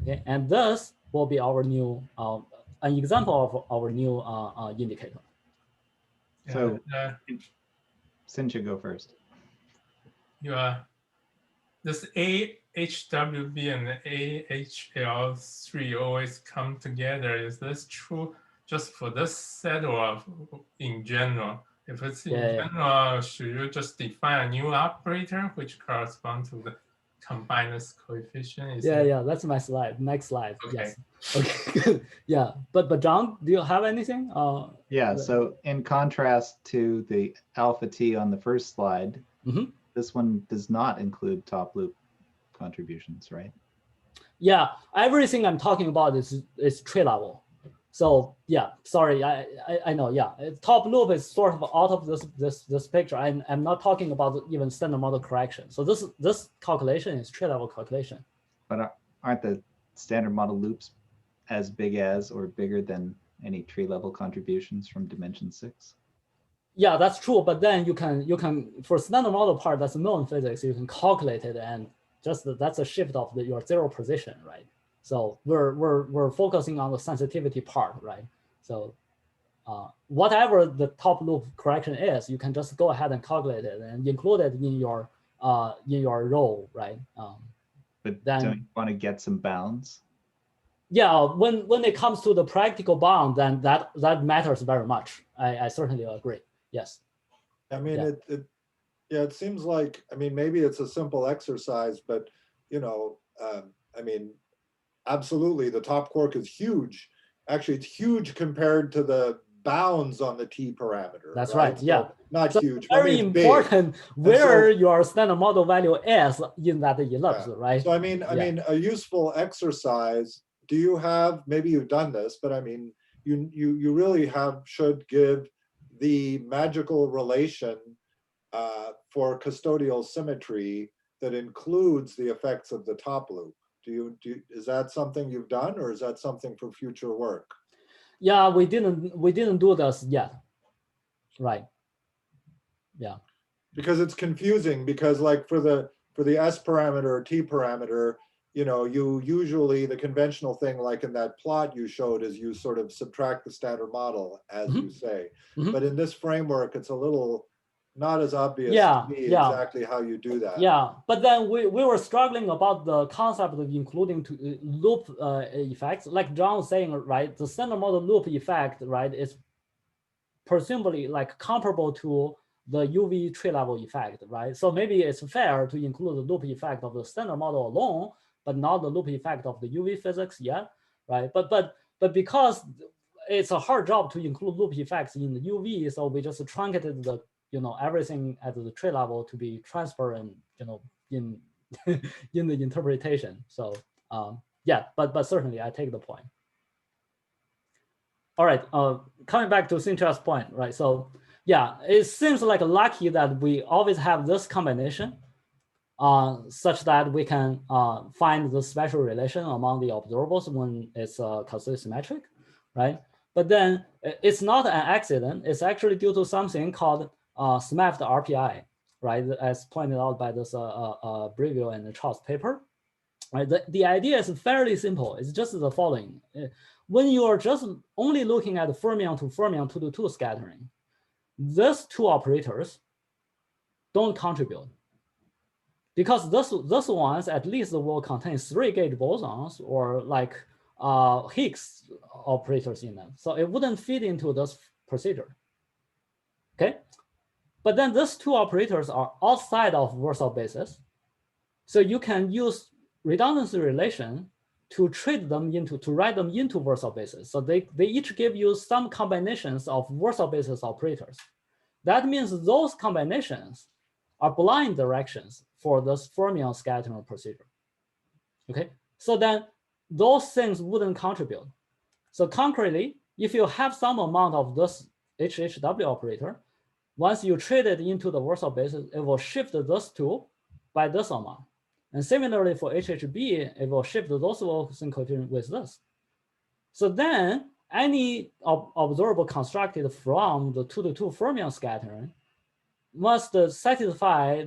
Okay, and this will be our new an example of our new indicator. So, Sin should go first. This AHWB and AHL3 always come together. Is this true just for this set or in general? If it's in general, should you just define a new operator which corresponds to the combined coefficient? That's my slide. Next slide. Okay. Yes. Okay, good. Yeah, but John, do you have anything? Yeah, so in contrast to the alpha T on the first slide, this one does not include top loop contributions, right? Yeah, everything I'm talking about is tree level. So yeah, sorry, I know. Yeah, top loop is sort of out of this picture. I'm not talking about even standard model correction. So this calculation is tree level calculation. But aren't the standard model loops as big as or bigger than any tree level contributions from dimension 6. Yeah, that's true. But then you can for standard model part that's known physics, you can calculate it, and just that's a shift of your zero position, right? So we're focusing on the sensitivity part, right? So whatever the top loop correction is, you can just go ahead and calculate it and include it in your rho, right? But then, don't you want to get some bounds? Yeah, when it comes to the practical bound, then that matters very much. I certainly agree. Yes. I mean, it seems like, I mean, maybe it's a simple exercise, but I mean, absolutely, the top quark is huge. Actually, it's huge compared to the bounds on the T parameter. That's right. So yeah. not so huge. Very important where your standard model value is in that ellipse, right? So I mean, a useful exercise. Do you have? Maybe you've done this, but I mean, you really should give the magical relation for custodial symmetry that includes the effects of the top loop. Is that something you've done, or is that something for future work? Yeah, we didn't do this yet. Right. Yeah. Because it's confusing, because like for the S parameter or T parameter, you usually, the conventional thing, like in that plot you showed, is you sort of subtract the standard model, as you say. But in this framework, it's a little not as obvious to me exactly how you do that. Yeah, but then we were struggling about the concept of including loop effects. Like John was saying, right, the standard model loop effect, right, is presumably like comparable to the UV tree level effect, right? So maybe it's fair to include the loop effect of the standard model alone, but not the loop effect of the UV physics yet, right? But because it's a hard job to include loop effects in the UV, so we just truncated the everything at the tree level to be transparent, in in the interpretation. So yeah, but certainly I take the point. All right, coming back to Sintra's point, right? So yeah, it seems like lucky that we always have this combination such that we can find the special relation among the observables when it's custodially symmetric, right? But then it's not an accident. It's actually due to something called SMEFT RPI, right? As pointed out by this Breville and Charles paper. Right? The idea is fairly simple. It's just the following. When you are just only looking at fermion to fermion 2-to-2 scattering, these two operators don't contribute. Because those ones at least will contain 3-gauge bosons or like Higgs operators in them. So it wouldn't fit into this procedure. Okay. But then these two operators are outside of versal basis. So you can use redundancy relation to treat them to write them into versal basis. So they each give you some combinations of versal basis operators. That means those combinations are blind directions for this fermion scattering procedure. Okay, so then those things wouldn't contribute. So concretely, if you have some amount of this HHW operator, once you treat it into the versal basis, it will shift those two by this amount. And similarly for HHB, it will shift those Wilson coefficient with this. So then any observable constructed from the 2-to-2 fermion scattering must satisfy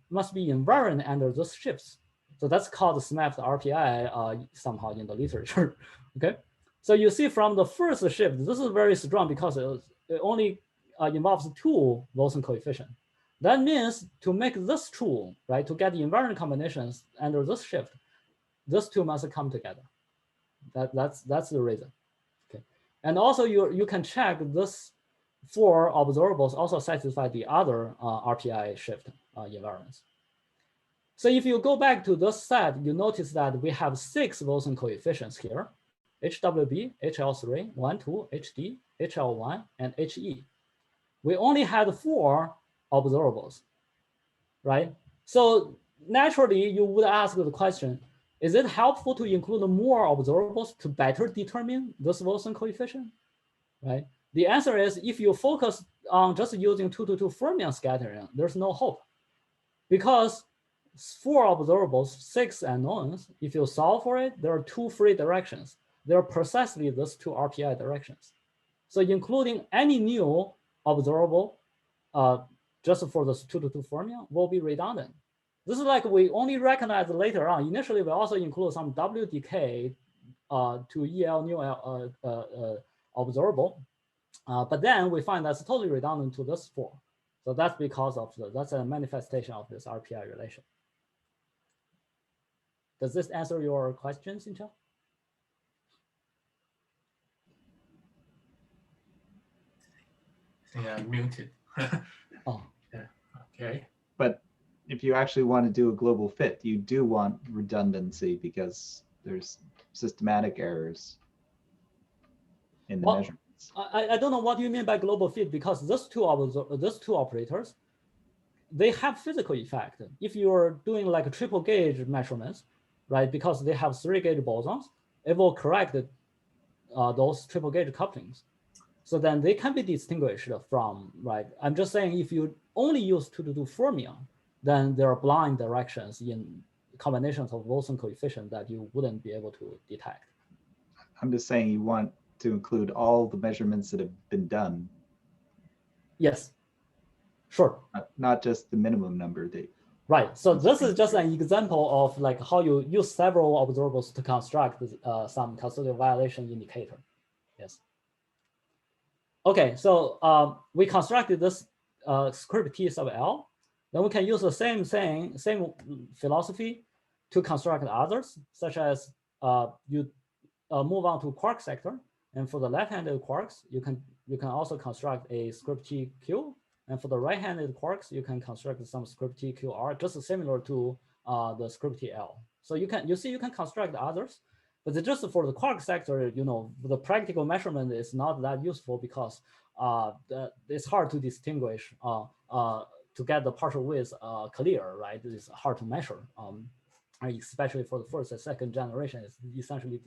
must be invariant under those shifts. So that's called SMEFT RPI somehow in the literature. Okay, so you see from the first shift, this is very strong because it only involves 2 Wilson coefficients. That means to make this true, right, to get the invariant combinations under this shift, these two must come together. That's the reason. Okay, and also you can check this 4 observables also satisfy the other RPI shift invariants. So if you go back to this set, you notice that we have 6 Wilson coefficients here: HWB, HL3, 1, 2, HD, HL1, and HE. We only had 4 observables, right? So naturally, you would ask the question, is it helpful to include more observables to better determine this Wilson coefficient, right? The answer is, if you focus on just using 2-to-2 fermion scattering, there's no hope. Because 4 observables, 6 unknowns, if you solve for it, there are 2 free directions. they're precisely those two RPI directions. So including any new observable just for this 2-to-2 formula will be redundant. This is like we only recognize later on. Initially, we also include some W decay to EL new observable, but then we find that's totally redundant to this 4. So that's because of that's a manifestation of this RPI relation. Does this answer your question, Xinqiao? Yeah, muted. Oh, yeah. Okay. But if you actually want to do a global fit, you do want redundancy because there's systematic errors in the measurements. I don't know what you mean by global fit, because these two operators, they have physical effect. If you're doing like a triple gauge measurements, right, because they have 3 gauge bosons, it will correct those triple gauge couplings. So then they can be distinguished from, right? I'm just saying if you only use 2-to-2 formula, then there are blind directions in combinations of Wilson coefficient that you wouldn't be able to detect. I'm just saying you want to include all the measurements that have been done. Yes, sure. Not just the minimum number. Right. So this is just an example of like how you use several observables to construct some custodial violation indicator. Yes. Okay, so we constructed this script T sub L. Then we can use the same philosophy to construct others, such as you move on to quark sector. And for the left-handed quarks, you can also construct a script TQ. And for the right-handed quarks, you can construct some script TQR, just similar to the script TL. So you can construct others, but just for the quark sector, the practical measurement is not that useful because it's hard to distinguish to get the partial width clear, right? It's hard to measure, especially for the first and second generation. It's essentially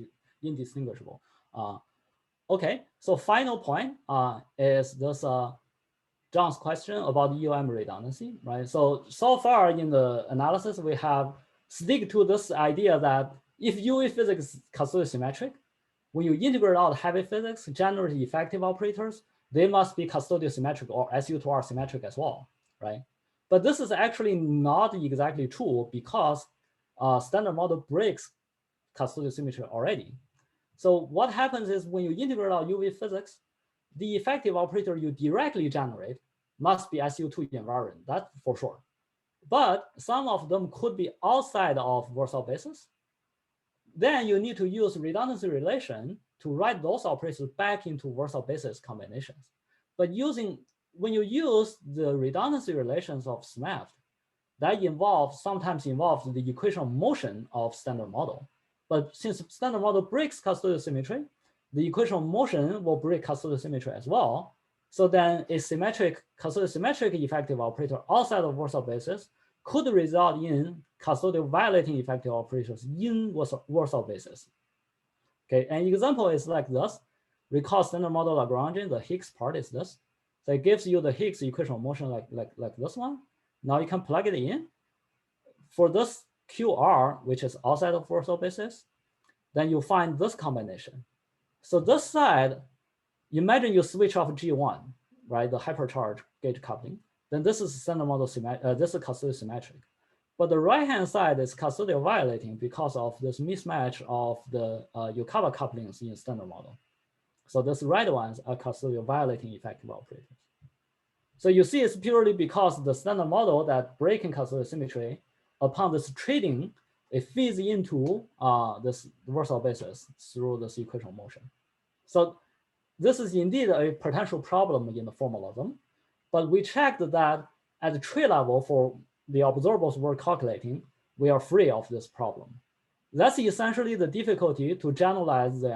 indistinguishable. Okay, so final point is this John's question about UM redundancy, right? So far in the analysis, we have stick to this idea that if UV physics is custodial symmetric, when you integrate out heavy physics, generally effective operators, they must be custodial symmetric or SU2R symmetric as well, right? But this is actually not exactly true because standard model breaks custodial symmetry already. So what happens is when you integrate out UV physics, the effective operator you directly generate must be SU2 invariant, that's for sure. But some of them could be outside of Warsaw basis. Then you need to use redundancy relation to write those operators back into Warsaw basis combinations. But when you use the redundancy relations of SMEFT, that sometimes involves the equation of motion of standard model. But since standard model breaks custodial symmetry, the equation of motion will break custodial symmetry as well. So then a custodial symmetric effective operator outside of Warsaw basis could result in custodial violating effective operators in Warsaw basis. Okay, an example is like this. Recall standard model Lagrangian, the Higgs part is this. So it gives you the Higgs equation of motion like this one. Now you can plug it in. For this QR, which is outside of Warsaw basis, then you find this combination. So this side, imagine you switch off G1, right? The hypercharge gauge coupling. Then this is standard model this is custodial symmetric. But the right-hand side is custodial violating because of this mismatch of the Yukawa couplings in standard model. So these red ones are custodial violating effective operators. So you see it's purely because the standard model that breaking custodial symmetry, upon this trading, it feeds into this Warsaw basis through this equation of motion. So this is indeed a potential problem in the formalism, but we checked that at the tree level for the observables we're calculating, we are free of this problem. That's essentially the difficulty to generalize the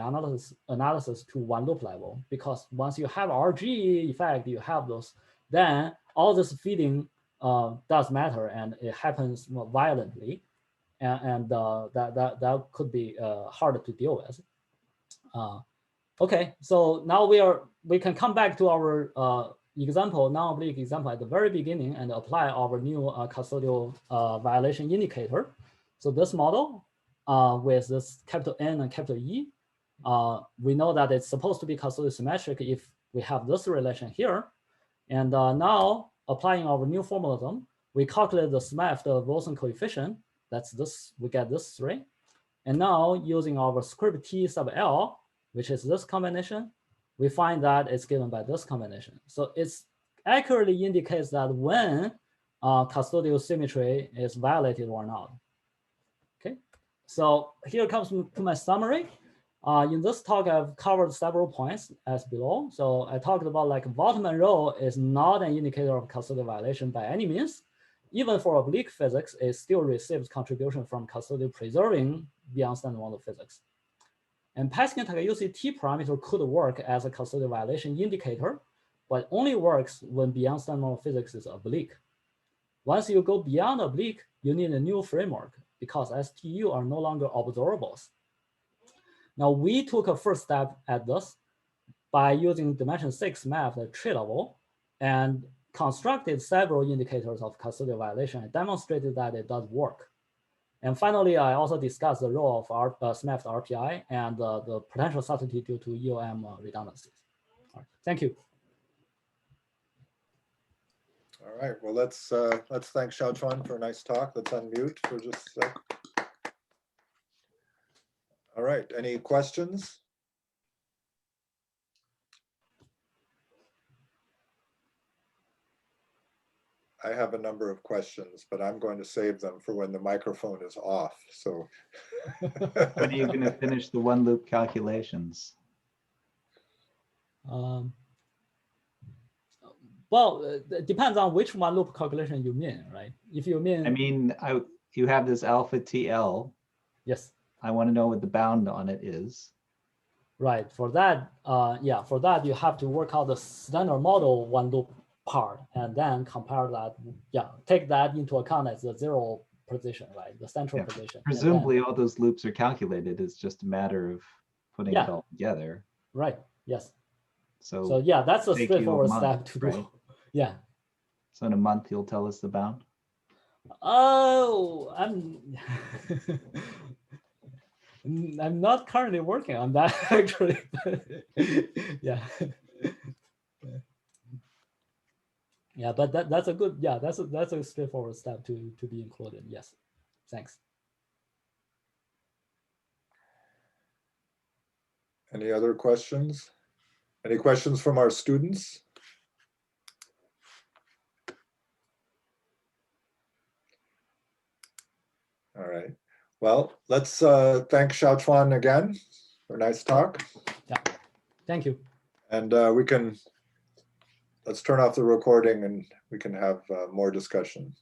analysis to one loop level, because once you have RG effect, you have those, then all this feeding does matter and it happens more violently. And that could be harder to deal with. Okay, so now we can come back to our example, non-oblique example at the very beginning and apply our new custodial violation indicator. So this model with this capital N and capital E, we know that it's supposed to be custodial symmetric if we have this relation here. And now applying our new formalism, we calculate the SMEFT Wilson coefficient. That's this, we get this 3. And now using our script T sub L, which is this combination, we find that it's given by this combination. So it's accurately indicates that when custodial symmetry is violated or not. Okay, so here comes to my summary. In this talk, I've covered several points as below. So I talked about like Voltman rho is not an indicator of custodial violation by any means. Even for oblique physics, it still receives contribution from custodial preserving beyond standard model physics. And Peskin-Takeuchi T parameter could work as a custodial violation indicator, but only works when beyond standard model physics is oblique. Once you go beyond oblique, you need a new framework because STU are no longer observables. Now we took a first step at this by using dimension 6 map at tree level and constructed several indicators of custodial violation and demonstrated that it does work. And finally, I also discussed the role of SMEFT RPI and the potential subtlety due to EOM redundancies. All right, thank you. All right, well, let's thank Xiaochuan for a nice talk. Let's unmute for just a sec. All right, any questions? I have a number of questions, but I'm going to save them for when the microphone is off. So when are you going to finish the one loop calculations? Well, it depends on which one loop calculation you mean, right? If you mean, I mean, you have this alpha TL. Yes. I want to know what the bound on it is. Right. For that, yeah, for that you have to work out the standard model one loop part and then compare that. Yeah, take that into account as the 0 position, right? The central position. Presumably, all those loops are calculated. It's just a matter of putting it all together. Right. Yes. So yeah, that's a straightforward step to do. Right? Yeah. So in a month, you'll tell us the bound? Oh, I'm not currently working on that actually. Yeah. Yeah, but that's a good, yeah, that's a straightforward step to be included. Yes. Thanks. any other questions? Any questions from our students? All right. Well, let's thank Xiaochuan again for a nice talk. Yeah. Thank you. And let's turn off the recording and we can have more discussion.